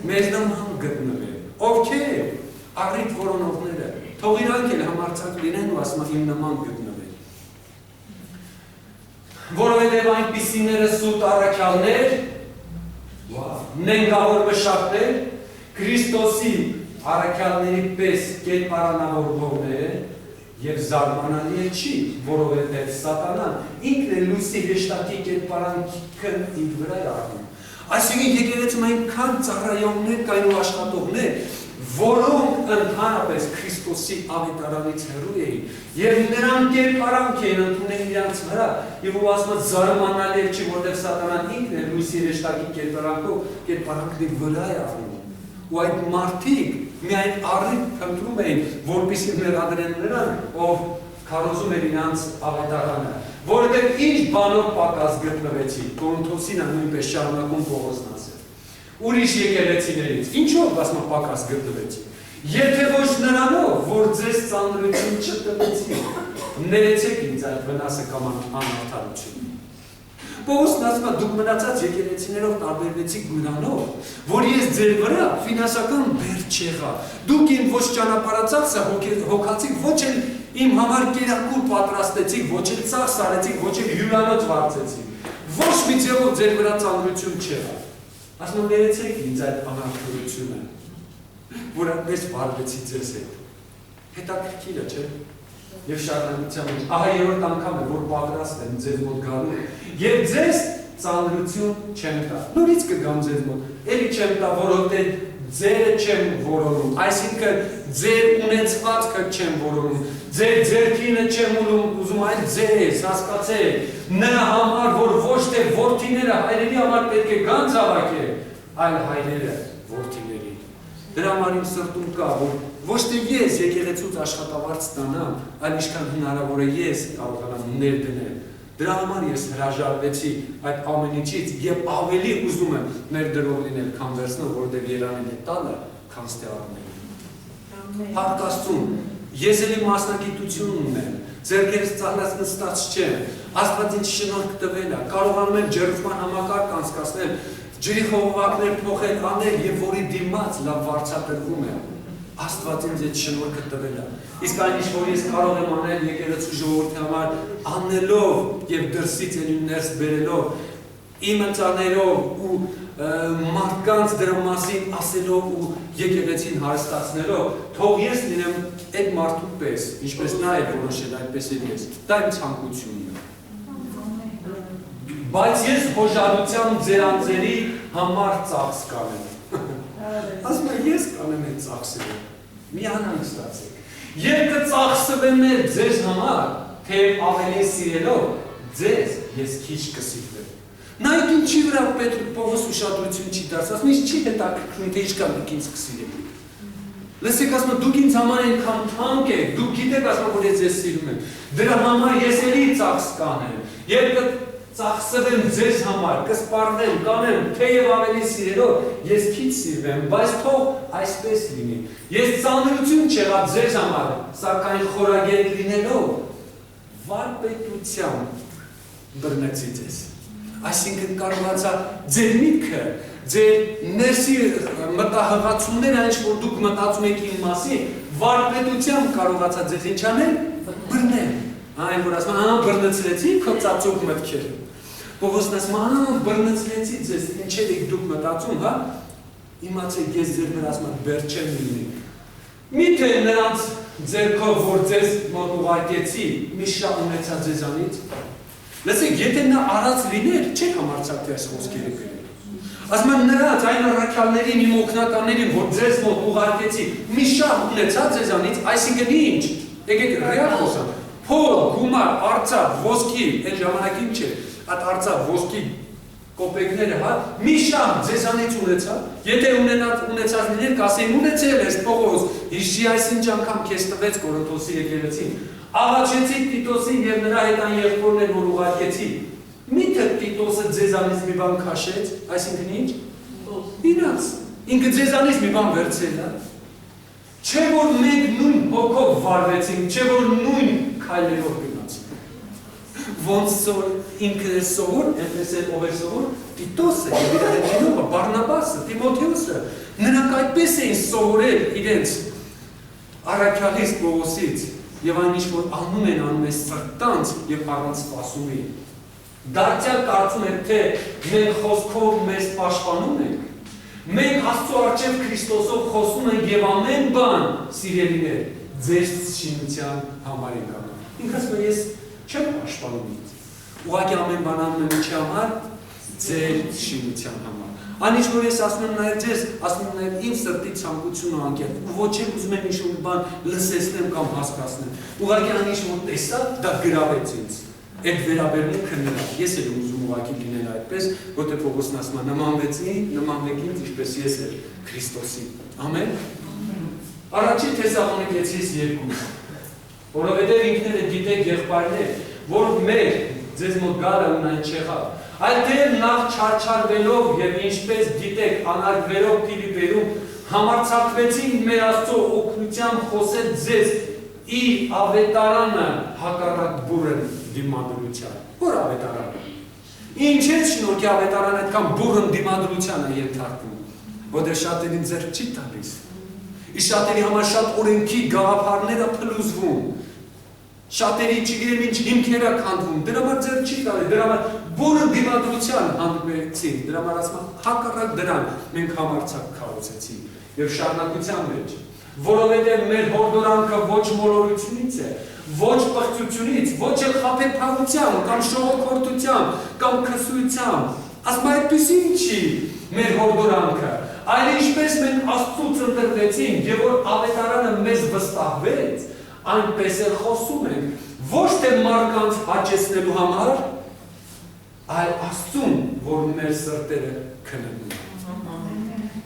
մեզ նման գտնվեն, ովքեր առիթ որոնողները, թող իրանք էլ համարձակ լինեն ու ասում իմ նման գտնվեն, որովհետև այնպիսիները սուտ առաքյալներ, նենգավոր մշակներ, Քրիստոսի առաքյալների պես կերպարանավորողներ են, և զարմանալի չի, որովհետև սատանան ինքն է լույսի հեշտակի կերպարանքը իր վրա է առնում։ Այսինքն եկեղեցում այնքան ծառայողներ կային ու աշխատողներ, որոնք ընդհանրապես Քրիստոսի ավետարանից հեռու էին, և նրանք կերպարանք էին ընդունել իրենց վրա, և ու ասում զարմանալի չի, որովհետև սատանան ինքն է լույսի հեշտակի կերպարանքների վրա է առնում։ Ու այդ մարդիկ միայն առիթ փնտրում էին, որպեսզի մեղադրեն նրան, ով քարոզում էր իրանց ավետարանը, որովհետև ինչ բանով պակաս գտնվեցի, Կորինթոսին է նույնպես շարունակում Պողոսն ասել, ուրիշ եկեղեցիներից, ինչով ասում պակաս գտնվեցի, եթե ոչ նրանով, որ ձեզ ծանրություն չտվեցի, ներեցեք ինձ այդ վնասը կամ անարդարությունը։ Պողոսն ասում է դուք մնացած եկեղեցիներով տարբերվեցիք նրանով, որ ես ձեր վրա ֆինանսական բեր չեղա, դուք ինձ ոչ ճանապարհածախսը հոգացիք, ոչ էլ իմ համար կերակուր պատրաստեցիք, ոչ էլ ծախս արեցիք, ոչ էլ հյուրանոց վարձեցիք, ոչ մի ձևով ձեր վրա ծանրություն չեղա։ Ասում եմ ներեցեք ինձ այդ անարդարությունը, որ այդպես վարվեցի ձեզ հետ։ Հետաքրքիր է, չէ՞։ Եվ շարունակության մեջ, ահա երրորդ անգամ է, որ պատրաստ եմ ձեզ մոտ գալու, և ձեզ ծանրություն չեմ տա, նորից կգամ ձեզ մոտ, էլի չեմ տա, որովհետև ձերը չեմ որոնում, այսինքն ձեր ունեցվածքը չեմ որոնում, ձեր ձեռքինը չեմ ուզում, այլ ձեզ, հասկացեք, նրա համար, որ ոչ թե որդիները հայրերի համար պետք է գան ծավակել, այլ հայրերը որդիների։ Դրա համար իմ սրտում կա, որ ոչ թե ես եկեղեցուց աշխատավարձ ստանամ, այլ ինչքան հնարավոր է ես կարողանամ ներդնել։ Դրա համար ես հրաժարվեցի այդ ամեն ինչից եւ ավելի ուզում եմ ներդրող լինել, քան վերցնել, որովհետեւ Երանին է տալը, քան ստեղծել։ Փառք Աստծուն, ես էլի մասնագիտություն ունեմ, ձեռքերս ծալած նստած չեմ, Աստված ինձ շնորհք տվել է, կարողանում եմ ջերմության համակարգ անցկացնել, ջրի խողովակներ փոխել, անել եւ որի դիմաց լավ վարձատրվում է։ Աստված ինձ այդ շնորհքը տվել է։ Իսկ այն ինչ որ ես կարող եմ անել եկեղեցու ժողովրդի համար, անելով եւ դրսից ելին ներս բերելով, իմ ընծաներով ու մարդկանց դրա մասին ասելով ու եկեղեցին հարստացնելով, թող ես լինեմ այդ մարդու պես, ինչպես նա է որոշել, այդպես էլ ես։ Դա իմ ցանկությունն է։ Բայց ես հոժարությամբ ձեր անձերի համար ծախս կանեմ։ Ասում եմ ես կանեմ այդ ծախսերը։ Միանան ստացեք։ Եվ կծախսվեմ ձեզ համար, թե ավելի սիրելով ձեզ ես քիչ կսիրվեմ։ Նայեք ինչի վրա Պետր Պողոս ուշադրություն չի դարձած, ինձ չի հետաքրքրում թե ինչքան դուք ինձ կսիրեք։ Լսեք, ասում եմ դուք ինձ համար այնքան թանկ եք, դուք գիտեք ասում որ ես ձեզ սիրում եմ։ Դրա համար ես էլի ծախս կանեմ։ Եվ ծախսվեմ ձեզ համար, կսպառվեմ, կանեմ, թեև ավելի սիրելով, ես քիչ սիրվեմ, բայց թող այսպես լինի։ Ես ծանրություն չեղա ձեզ համար, սակայն խորագետ լինելով, վարպետությամբ բռնեցի ձեզ։ Այսինքն կարողացա ձեր միտքը, ձեր ներսի մտահղացումները, ինչ որ դուք մտածում եք իմ մասին, վարպետությամբ կարողացա ձեզ ինչ անել, բռնել։ Այն որ ասում եմ, բռնեցրեցի քո ծածուկ մտքերը։ Պողոսն ասում եմ, բռնեցրեցի ձեզ, ինչեր եք դուք մտածում, հա։ Իմացեք, ես ձեր վրա ասում եմ, բեր չեմ լինի։ Միթե նրանց ձեռքով, որ ձեզ մոտ ուղարկեցի, մի շահ ունեցա ձեզանից։ Լսեք, եթե նա արած լիներ, չեք համարձակ թե այս խոսքերը գրել։ Ասում եմ նրանց այն առաքյալներին, իմ օգնականներին, որ ձեզ մոտ ուղարկեցի, մի շահ ունեցա ձեզանից, այսինքն ինչ, եկեք ռեալ խոսանք, փող, գումար, արծաթ, ոսկի, այդ ժամանակին չէ, այդ արծաթ, ոսկի կոպեկները, հա, մի շահ ձեզանից ունեցա, եթե ունեցած լիներ, կասեին ունեցել ես Պողոս, հիշի այսինչ անգամ քեզ տվեց Կորինթոսի եկեղեցին, աղաչեցի Տիտոսին եւ նրա հետ այն եղբորներ, որ ուղարկեցի, միթե Տիտոսը ձեզանից մի բան քաշեց, այսինքն ինչ, իրաց, ինքը ձեզանից մի բան վերցրել, հա, չէ որ մենք նույն հոգով վարվեցինք, չէ որ նույն քայլերով գնացինք, ոնց ինքը սովոր, այնպես էլ ով էր սովոր, Տիտոսը, եւ իր հետ լինումը, Բարնաբասը, Տիմոթեոսը, նրանք այդպես էին սովորել իրենց առաքյալից Պողոսից, եւ այն ինչ որ անում են սրտանց եւ առանց սպասումի։ Դարձյալ կարծում եք, թե մենք խոսքով մեզ պաշտպանում ենք, մենք Աստծո առջև Քրիստոսով խոսում ենք եւ ամեն բան, սիրելիներ, ձեր շինության համար ենք անում։ Ինքը ասում է, ես չեմ պաշտպանում ինձ։ Ուղղակի ամեն բան անում եմ ինչի համար, ձեր շինության համար։ Այն ինչ որ ես ասում եմ նաև ձեզ, ասում եմ նաև իմ սրտի ցանկությունը անկեղծ, ու ոչ էլ ուզում եմ ինչ-որ բան լսեցնեմ կամ հասկացնեմ։ Ուղղակի այն ինչ որ տեսա, դա գրավեց ինձ։ Այդ վերաբերմունքը նրա։ Ես էլ ուզում ուղղակի լինել այդպես, որտեղ Պողոսն ասում է նմանվեք ինձ, ինչպես ես էլ Քրիստոսին։ Ամեն։ Առաջի Թեսաղոնիկեցիս 2, որովհետև ինքները գիտեք եղբայրներ, որ մեր ձեզ մոտ գալը ունայն չեղավ, այլ դեր նախ չարչարվելով և ինչպես գիտեք անարգվելով Փիլիպպեում համարձակվեցին մեր Աստծո օգնությամբ խոսել ձեզ իր ավետարանը հակառակ բուռն դիմադրության։ Որ ավետարանը։ Ինչ է շնորհքի ավետարանը այդքան բուռն դիմադրության է ենթարկվում, որտեղ շատերին ձեռք չի տալիս։ Իսկ շատերի համար շատ օրենքի գաղափարները փլուզվում։ Շատերի չգիտեմ ինչ հիմքեր է քանդվում, դրա համար ձեռք չի տալի, դրա համար բուռն դիմադրության հանդիպեցին, դրա համար ասում եմ հակառակ դրան մենք համարձակ քարոզեցինք եւ շարունակության մեջ, որովհետեւ մեր հորդորանքը ոչ մոլորությունից է, ոչ պղծությունից, ոչ էլ խաբեբայությամբ կամ շողոքորթությամբ կամ քսույցությամբ, ասում եմ այդպեսին չի մեր հորդորանքը, այլ ինչպես մենք Աստծուց ընտրվեցինք եւ որ ավետարանը մեզ վստահվեց, այնպես էլ խոսում ենք, ոչ թե մարդկանց հաճեցնելու համար, այլ Աստծուն, որ մեր սրտերը քննում է։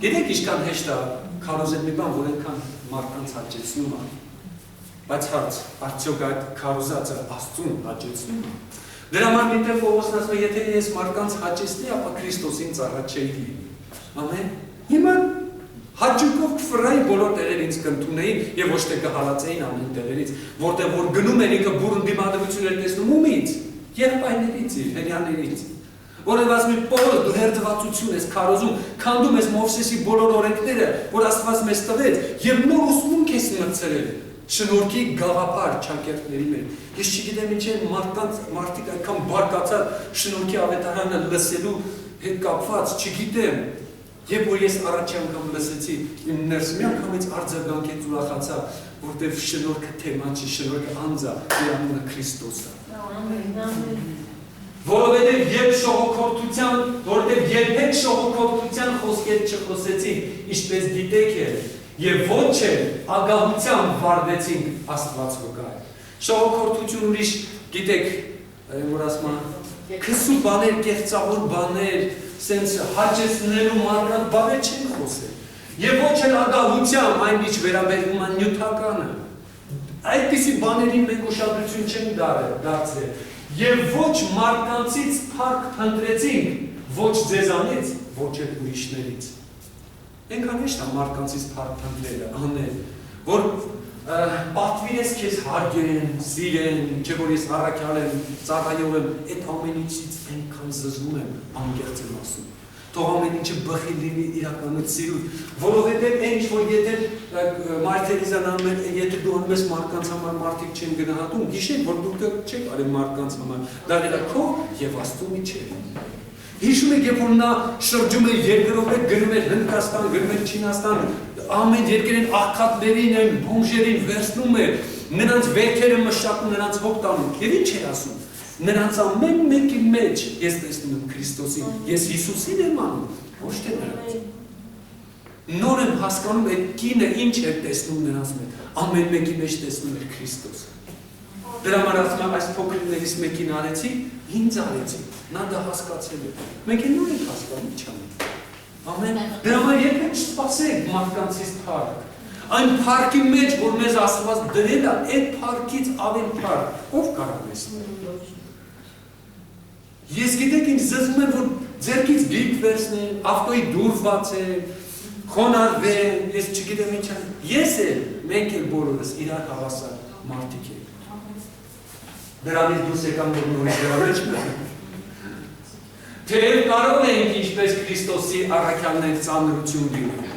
Գիտեք ինչքան հեշտ է քարոզել մի բան, որ այնքան մարդկանց հաճեցնում է, բայց հարց, արդյոք այդ քարոզածը Աստծուն հաճեցնում է։ Դրա համար միտեղ Պողոսն ասում է, եթե ես մարդկանց հաճեցնի, ապա Քրիստոսին ծառա չէի լինի։ Ամեն։ Հիմա հաճույքով կֆռայի բոլոր տեղեր ինձ կընդունեին եւ ոչ թե կհալածեին ամեն տեղերից, որտեղ որ գնում են ինքը բուռն դիմադրություն էր տեսնում ումից, եղբայրներից, հերյաներից։ Որովհետև ասում է Պողոս, դու հերձվածություն ես քարոզում, քանդում ես Մովսեսի բոլոր օրենքները, որ Աստված մեզ տվեց, եւ նոր ուսմունք ես մտցրել։ Շնորհքի գաղափար ճակերտների մեջ։ Ես չգիտեմ ինչ է մարդիկ այդքան բարկացած շնորհքի ավետարանը լսելու հետ կապված, չգիտեմ։ Եվ որ ես առաջի անգամ լսեցի, իմ ներսը մի անգամից արձագանքեց ուրախացա, որտեղ շնորհքը թեմա չի, շնորհքը անձ է, իր անունը Քրիստոս է։ Որովհետև երբեք շողոքորթության խոսքեր չխոսեցինք, ինչպես գիտեք էլ, եւ ոչ էլ ագահությամբ վարվեցինք Աստված վկայ։ Շողոքորթություն ուրիշ գիտեք, որ ասում են քսու բաներ, կեղծավոր բաներ, սենց հաճեցնելու մարդկանց բաներ չեն խոսել։ Եվ ոչ էլ ագահությամբ այն ինչ վերաբերվում է նյութականը։ Այդպիսի բաներին մենք ուշադրություն չենք դարձրել։ Եվ ոչ մարդկանցից փառք փնտրեցինք, ոչ ձեզանից, ոչ էլ ուրիշներից։ Այնքան հեշտ է մարդկանցից փառք փնտրելը, անել, որ պատվիրես քեզ հարգեն, սիրեն, չէ որ ես առաքյալ եմ, ծառայող եմ, այդ ամեն ինչից այնքան զզվում եմ, անկեղծ եմ ասում։ Թող ամեն ինչը բխի լինի իրականից սիրուն, որովհետև այն ինչ որ եթե Մարգարիտան անում են, եթե դու անում ես մարդկանց համար մարդիկ չեն գնահատում, հիշեք, որ դուք չեք արել մարդկանց համար, դա էլ քո եւ Աստծո միջեւ։ Հիշում եք, երբ որ նա շրջում է երկրով հետ, գնում է Հնդկաստան, գնում է Չինաստան, ամեն երկրին աղքատներին են, բոմժերին վերցնում է, նրանց վերքերը մշակում, նրանց հոգ տանում, եւ ինչ է ասում։ Նրանց ամեն մեկի մեջ ես տեսնում եմ Քրիստոսին, ես Հիսուսին եմ անում, Ոչ թե նրանց։ Նոր եմ հասկանում այդ կինը ինչ էր տեսնում նրանց մեջ, ամեն մեկի մեջ տեսնում էր Քրիստոսը։ Դրա համար ասում եմ այս փոքրներից մեկին արեցի, ինձ արեցի, նա դա հասկացել է։ Մենք էլ նոր ենք հասկանում, ինչ անենք։ Ամեն, դրա համար երբեք չսպասեք մարդկանցից փառք։ Այն փառքի մեջ, որ մեզ Աստված դրել է, այդ փառքից ավելի փառք, ով կարող է ստանալ։ Ես գիտեք ինչ զզվում եմ, որ ձեռքից բիք վերցնեն, ավտոյի դուռ բացեն, խոնարհվեն, ես չգիտեմ ինչ են։ Ես էլ, մենք էլ բոլորս իրար հավասար մարդիկ ենք։ Դրանից դուրս եկան, որ նորից դրա մեջ մտանք։ Թեև կարող ենք ինչպես Քրիստոսի առաքյալներ ծանրություն լինել։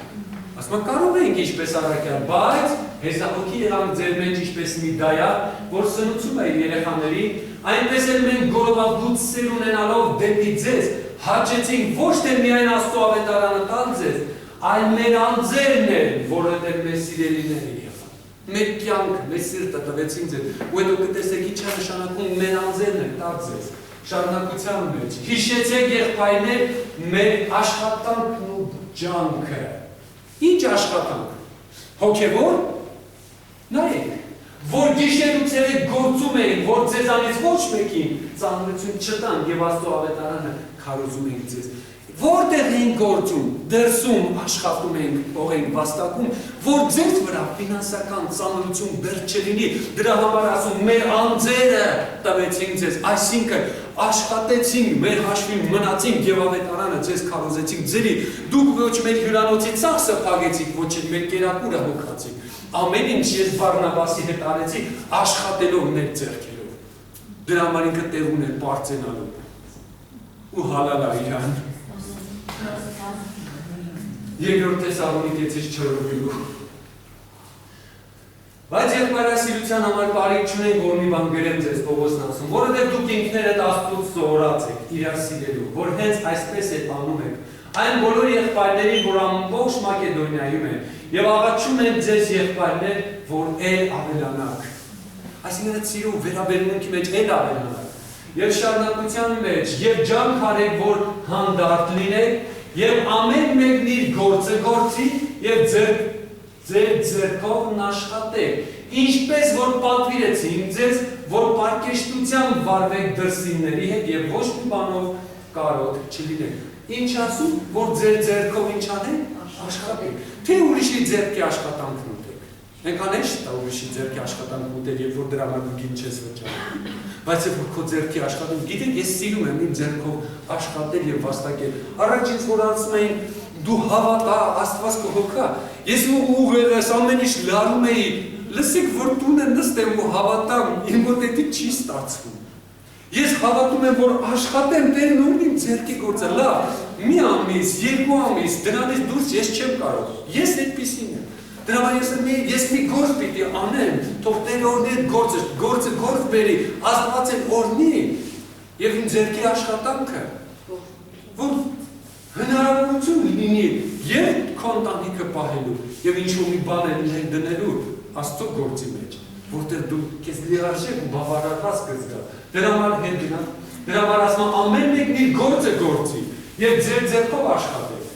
Ասում եմ կարող ենք ինչպես առաքյալ, բայց հեզահոգի եղանք ձեր մեջ ինչպես մի դայակ, որ սնուցում է իր երեխաներին, այնպես էլ մենք գորովագուտ սեր ունենալով դեպի ձեզ, հաճեցինք ոչ թե միայն Աստծո ավետարանը տալ ձեզ, այլ մեր անձերն են, որովհետև մեր սիրելիները եղան։ Մեր կյանքը, մեր սիրտը տվեցին ձեզ, ու հետո կտեսեք ինչ է նշանակում մեր անձերն են տալ ձեզ։ Շարունակության մեջ։ Հիշեցեք եղբայրներ մեր աշխատանքն ու ջանքը։ Ինչ աշխատանք։ Հոգևոր։ Նայեք, որ գիշերուցերը գործում էին, որ ձեզանից ոչ մեկին ծանրություն չտան եւ Աստծո ավետարանը քարոզում են ձեզ։ Որտեղ են գործում, դրսում աշխատում ենք, ող ենք վաստակում, որ ձեզ վրա ֆինանսական ծանրություն դեռ չլինի, դրա համար ասում մեր անձերը տվեցին ձեզ, այսինքն աշխատեցինք, մեր հաշվին մնացինք եւ ավետարանը ձեզ քարոզեցինք ձերի, դուք ոչ մեր հյուրանոցի ծախսը փակեցիք, ոչ էլ մեր կերակուրը հոգացիք, ամեն ինչ ես Բարնաբասի հետ արեցի աշխատելով մեր ձեռքերով, դրա համար ինքը տեղ ուներ բարձենալու ու հալալա իրան։ Երկրորդ Թեսաղոնիկեցիս 4-րդ գլուխ։ Բայց եղբայրասիրության համար կարիք չունենք, որ մի բան գրեմ ձեզ Պողոսն ասում, որովհետև դուք ինքներդ Աստծուց սովորած եք իրար սիրելու, որ հենց այսպես է անում եք։ Այն բոլոր եղբայրներին, որ ամբողջ Մակեդոնիայում են, եւ աղաչում են ձեզ եղբայրներ, որ ել ավելանաք։ Այսինքն այդ սիրո վերաբերմունքի մեջ ել ավելանաք։ Եվ շարունակության մեջ, եւ ջանք արեք, որ հանդարտ լինեք, եւ ամեն մեկն իր գործը գործի, եւ ձեր ձեռքով աշխատեք, ինչպես որ պատվիրեցինք ձեզ, որ պարկեշտությամբ վարվեք դրսինների հետ եւ ոչ մի բանով կարոտ չլինեք։ Ինչ ասում, որ ձեր ձեռքով ինչ անեք, աշխատեք, թե ուրիշի ձեռքի աշխատանքն ուտեք։ Այնքան է շտա ուրիշի ձեռքի աշխատանք ուտել, եւ որ դրա համար գին չես վճարում։ Բայց որ քո ձեռքի աշխատում, գիտեք, ես սիրում եմ իմ ձեռքով աշխատել եւ վաստակել։ Առաջինս որ ասում էին դու հավատա, Աստված կհոգա։ Ես ուղեղս ամեն ինչ լարում էի, լսեք որ տունը նստեմ ու հավատամ, իմ մոտ դա չի ստացվում։ Ես հավատում եմ որ աշխատեմ Տերն ունի իմ ձեռքի գործը, լավ, մի ամիս, երկու ամիս, դրանից դուրս ես չեմ կարող։ Ես այդպեսին եմ։ Դրա համար ես մի գործ պիտի անեմ, թող Տերը օրհնի այդ գործը գործ բերի, Աստված էլ օրհնի եւ իմ ձեռքի աշխատանքը, որ հնարավորություն լինի եւ քո ընտանիքը պահելու եւ ինչ-որ մի բան դնելու Աստծո գործի մեջ, որտեղ դու քեզ լիարժեք ու բավարարված կզգա։ Դրա համար հետ գնա, դրա համար ասում ամեն մեկն իր գործը գործի եւ ձեր ձեռքով աշխատեք։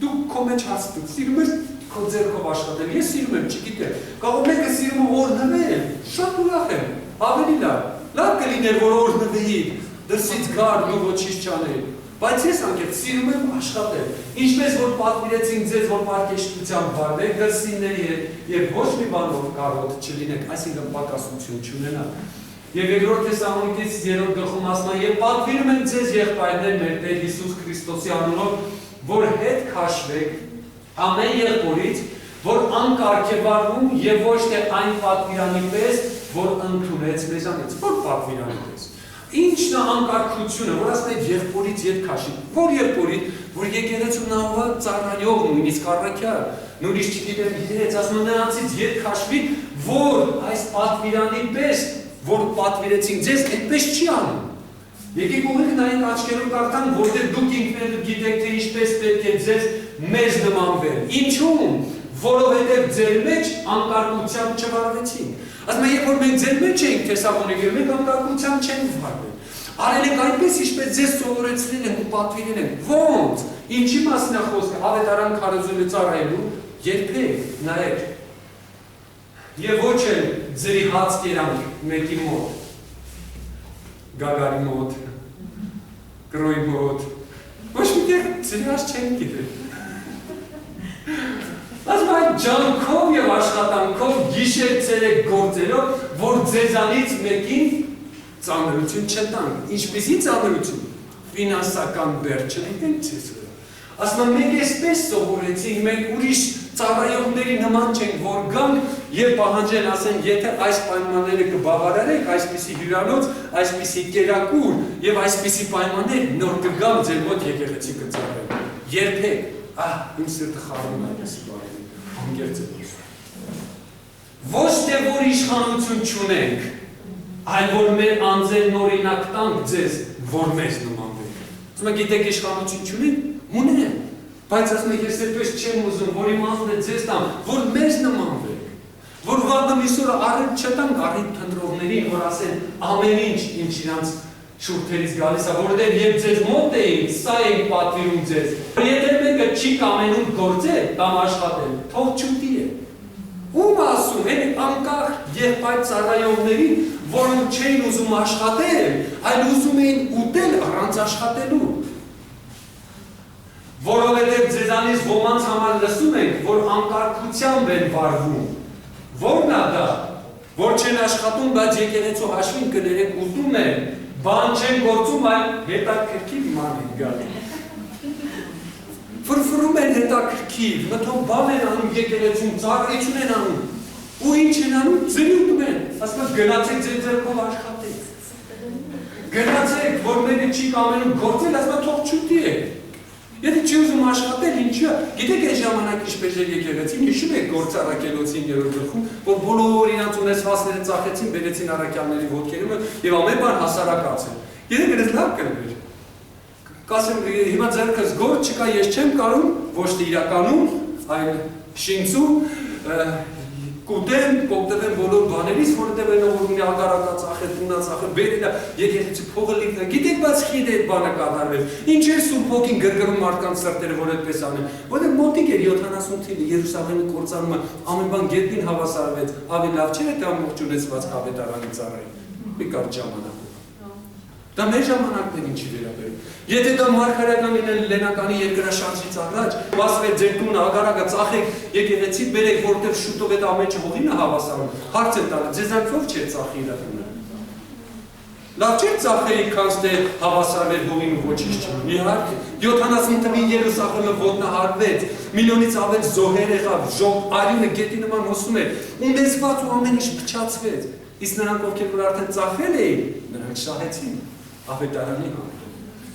Դու քո մեջ հաստատ սիրում ես քո ձեռքով աշխատել։ Ես սիրում եմ, չգիտեմ, կարող մեկը սիրում է օրհնվել, շատ ուրախ եմ, ավելի լավ կլիներ որ օրհնվեի, դրսից գար դու ոչինչ չանել, բայց ես անկեղծ սիրում եմ աշխատել, ինչպես որ պատվիրեցինք ձեզ, որ պարկեշտությամբ վարվեք դրսինների հետ եւ ոչ մի բանով կարոտ չլինեք, այսինքն պակասություն չունենաք։ Եվ երկրորդ Թեսաղոնիկեցիս 3-րդ գլխում ասում է. «Եվ պատվիրում ենք ձեզ եղբայրներ մեր Տեր Հիսուս Քրիստոսի անունով, որ հետ քաշվեք ամեն եղբորից, որ անկարգ է վարվում եւ ոչ թե այն պատվիրանի պես, որ ընդունեց մեզանից, որ պատվիրանի պես»։ Ինչն է անկարգությունը, որ ասում է եղբորից ետ քաշի, որ եղբորից, որ եկեղեցու նավը ծառայող նույնիսկ առաքյալ, նույնիսկ չգիտեմ իրենց ասում է նրանցից ետ քաշվի, որ այս պատվիրանի պես, որ պատվիրեցինք ձեզ, այդպես չի անում։ Եկեք ուղիղ նայենք աչքերով կարդանք, որտեղ դուք ինքներդ գիտեք, թե ինչպես պետք է ձեզ մեզ նմանվել։ Ինչու՞մ, որովհետև ձեր մեջ անկարգությամբ չվարվեցինք։ Ասում եմ, երբ որ մենք ձեր մեջ էինք Թեսաղոնիկել, մենք անկարգությամբ չենք վարվել։ Արել ենք այնպես, ինչպես ձեզ սովորեցրել ենք ու պատվիրել ենք։ Ո՞նց։ Ինչի մասին է խոսքը, ավետարան քարոզելու ծառայելու, երբեք, նայեք, եւ ոչ էլ ձերի հաց կերանք մեկի մոտ, Գագարի մոտ, Գրոյի մոտ, ոչ միտեղ ձերի հաց չենք գիտել։ Ասում այդ ջանքով եւ աշխատանքով գիշեր ցերեկ գործելով, որ ձեզանից մեկին ծանրություն չտանք։ Ինչպիսի ծանրություն, ֆինանսական բերք չնետեն ցես վրա։ Ասում եմ մենք էսպես սովորեցինք, մենք ուրիշ ծառայողների նման չենք, որ գանք եւ պահանջեն, ասեն, եթե այս պայմանները կբավարարեք, այսպիսի հյուրանոց, այսպիսի կերակուր եւ այսպիսի պայմաններ, նոր կգամ ձեր մոտ եկեղեցի կծառայեմ։ Երբեք, իմ սիրտը խառնում է այս բանը։ Անկեղծ է ոչ թե որ իշխանություն չունենք, այլ որ մեր անձերն օրինակ տանք ձեզ, որ մեզ նմանվեք։ Ասում եք, գիտեք իշխանություն չունենք, ունեն, բայց ասում եք, ես այդպես չեմ ուզում, որ իմ անձն է ձեզ տամ, որ մեզ նմանվեք, որ վաղը միսօրը առիթ չտանք առիթ փնտրողներին, որ ասեն ամեն ինչ ինչ իրանց շուրթերից գալիս է, որովհետև երբ ձեզ մոտ էինք, սա ենք պատվիրում ձեզ։ Եթե մեկը չի կամենում գործել կամ աշխատել, թող չուտի է։ Ում ասում, այն անկախ եղբայր ծառայողներին, որոնք չէին ուզում աշխատել, այլ ուզում էին ուտել առանց աշխատելու։ Որովհետև ձեզանից ոմանց համար լսում ենք, որ անկարգությամբ են վարվում։ Որն է դա, որ չեն աշխատում, բայց եկեղեցու հաշվին կներեք ուտում են, բան չեն գործում, այլ հետաքրքիր ման են գալի։ Ֆրֆրում են հետաքրքիր, մտով բան են անում եկեղեցում, ծառայություն են անում, ու ինչ են անում, ձրի ուտում են, ասում են գնացեք ձեր ձեռքով աշխատեք։ Գնացեք, որ մեկը չի կամենում գործել, ասում են թող չուտի է։ Եթե չի ուզում աշխատել, ինչու է, գիտեք այս ժամանակ ինչպես էր եկեղեցին, հիշում եք գործառակելոցի 9-րդ գլխում, որ բոլոր իրանց ունեցվածքները ծախեցին, բերեցին առաքյալների ոտքերում եւ ամեն բան հասարակացել։ Գիտեք այս լավ կներ։ Կասեմ, հիմա ձեռքս գործ չկա, ես չեմ կարող, ոչ թե իրականում, այլ շինծու կուտեմ, կօգտվեմ բոլոր բաներից, որովհետև այն որ ունի ագարակածախել, տունածախել, բերելա եկեղեցի փողը լիքն է։ Գիտեք, բայց խիդ է այդ բանը կատարվել։ Ինչ էր Սուրբ Հոգին գրգռում մարդկանց սրտերը, որ այդպես անեն։ Որովհետև մոտիկ էր 70 թիվը Երուսաղեմի կործանումը, ամեն բան գետնին հավասարվեց։ Ավելի լավ չէ՞ թե ամբողջ ունեցված ավետարանի ծառայի։ Մի կարճ ժամանակ։ Դա մեր ժամանակն է ինչի վերաբերում։ Եթե դա մարգարեական լենականի երկրաշարժից առաջ, ասվել ձեր տունը ագարակը ծախեք եկեղեցի բերեք, որտեղ շուտով այդ ամենը հողին է հավասարում, հարց է տալը, ձեզանից ով չէ ծախի իր տունը։ Լավ չէ ծախեի քանց թե հավասարվել հողին ու ոչինչ չունի, իհարկե։ 70 թվին Երուսաղեմը ոտնահարվեց, միլիոնից ավել զոհեր եղավ, արյունը գետի նման հոսում էր, ունեցված ու ամեն ինչ փչացվեց։ Իսկ նրանք ովքեր որ արդեն ծախել էին, նրանք շահեցին ավետարանի համար։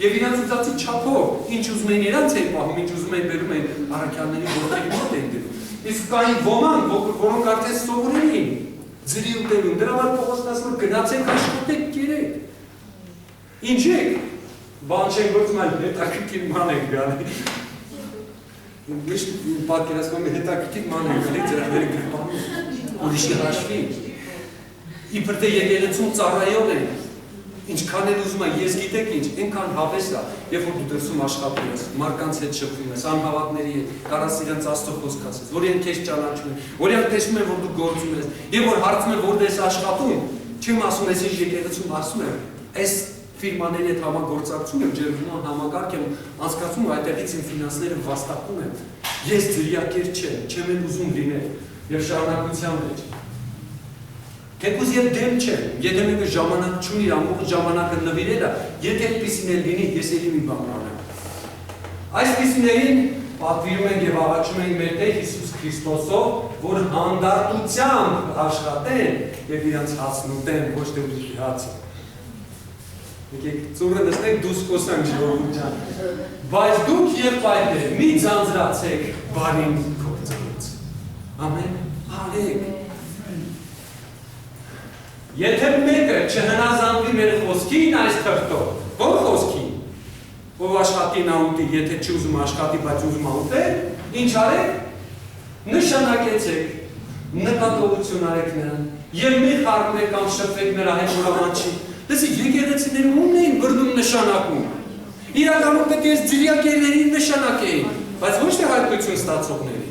Եվ իրանց ուզածի չափով, ինչ ուզում էին իրանց էին պահում, ինչ ուզում էին բերում էին առաքյալների ոտքերի մոտ էին դնում։ Իսկ կային ոմանք, որոնք արդեն սովորել էին ձրի ուտելուն, դրա համար Պողոսն ասում է գնացեք աշխատեք կերեք։ Ինչ եք, բան չեն գործում, այլ հետաքրքիր ման եք գալի։ Միշտ պատկերացնում եմ հետաքրքիր ման եք գալի, ձրախները գրպանում, ուրիշի հաշվի։ Իբր թե եկեղեցում ծառայող են, ինչքան էլ ուզում է, ես գիտեք ինչ, այնքան հավես է, երբ որ դու դրսում աշխատում ես, մարդկանց հետ շփվում ես, անհավատների հետ, կարաս իրենց Աստծո խոսք ասես, որ իրենք քեզ ճանաչում են, որ իրենք տեսնում են, որ դու գործում ես, եւ որ հարցում են, որտեղ ես աշխատում, չեմ ասում, ես ինչ եկեղեցում ասում եմ, այս ֆիրմաների հետ համագործակցում եմ, ջերմման համակարգ եմ անցկացում, այդտեղից իմ ֆինանսները վաստակում եմ, ես ձրիակեր չեմ էլ ուզում լինել եւ շարունակության մեջ։ Թեկուզ եւ դեմ չեմ, եթե մեկը ժամանակ չունի, ամբողջ ժամանակը նվիրել է, եթե այդպեսին էլ լինի, ես ելի մի բան անեմ։ Այսպիսիներին պատվիրում ենք եւ աղաչում ենք մեր Տեր Հիսուս Քրիստոսով, որ հանդարտությամբ աշխատեն եւ իրանց հացն ուտեն, ոչ թե ուրիշի հացը։ Եկեք ծուրը նստեք դուս խոսանք ժողովուրդ ջան։ Բայց դուք եղբայրներ, մի ձանձրացեք բարին գործից։ Ամեն, արեք։ Եթե մեկը չհնազանդվի մեր խոսքին այս թղթով, որ խոսքին, ով աշխատի նա ուտի, եթե չի ուզում աշխատի, բայց ուզում ուտել, ինչ արեք, նշանակեցեք, նկատողություն արեք նրան, եւ մի խառնեք կամ շփվեք նրա հետ, որ ամանչի։ Լսի, եկեղեցիները ում էին բռնում նշանակում։ Իրականում պետք է ձրիակերներին նշանակեի, բայց ոչ թե հայտնություն ստացողների։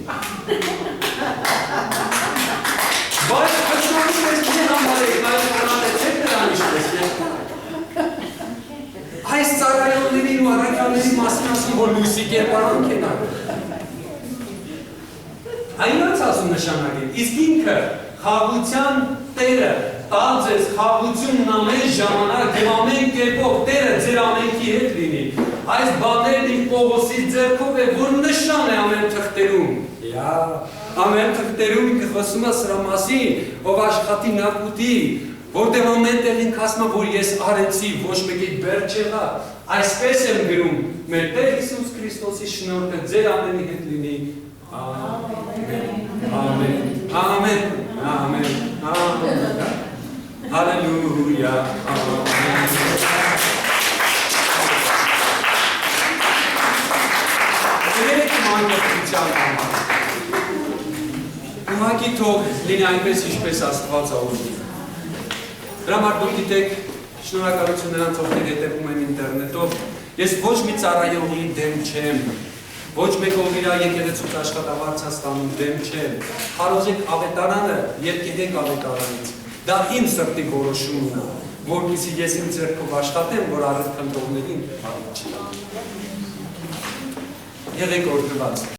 Բայց խնդրում ես մի համարեք, այլ խնատեցեք նրան ինչպես այս ծառայողներին ու առաքյալների մասին ասում, որ լույսի կերպարանք են արել։ Այնց ասում նշանակել, իսկ ինքը խաղության Տերը տալ ձեզ խաղությունն ամեն ժամանակ և ամեն կերպով Տերը ձեր ամենքի հետ լինի։ Այս բաներն իմ Պողոսի ձեռքով է, որ նշան է ամեն թղթերում։ Ամեն թղթերում ինքը խոսում է սրա մասին, ով աշխատի նա կուտի, որտեղ ամեն տեղին ասում է, որ ես արեցի, ոչ մեկի բեր չեղա։ Այսպես եմ գրում, մեր Տեր Հիսուս Քրիստոսի շնորհքը ձեր ամենի հետ լինի։ Ամեն, ամեն, ամեն, ամեն, հալելույա, ամեն։ Երեք մանկրտության համար։ Ուղղակի թող լինի այնպես, ինչպես Աստված աղոթի։ Դրա համար դուք գիտեք, շնորհակալություն նրանց, ովքեր հետևում են ինտերնետով, ես ոչ մի ծառայողի դեմ չեմ, ոչ մեկով իր եկեղեցուց աշխատավարձ ստանում դեմ չեմ, հարոզեք ավետարանը և կերեք ավետարանից, դա իմ սրտի որոշումն է, որպեսզի ես իմ ձեռքով աշխատեմ, որ առիթ փնտրողներին առիթ չտամ։ Եղեք օրհնված։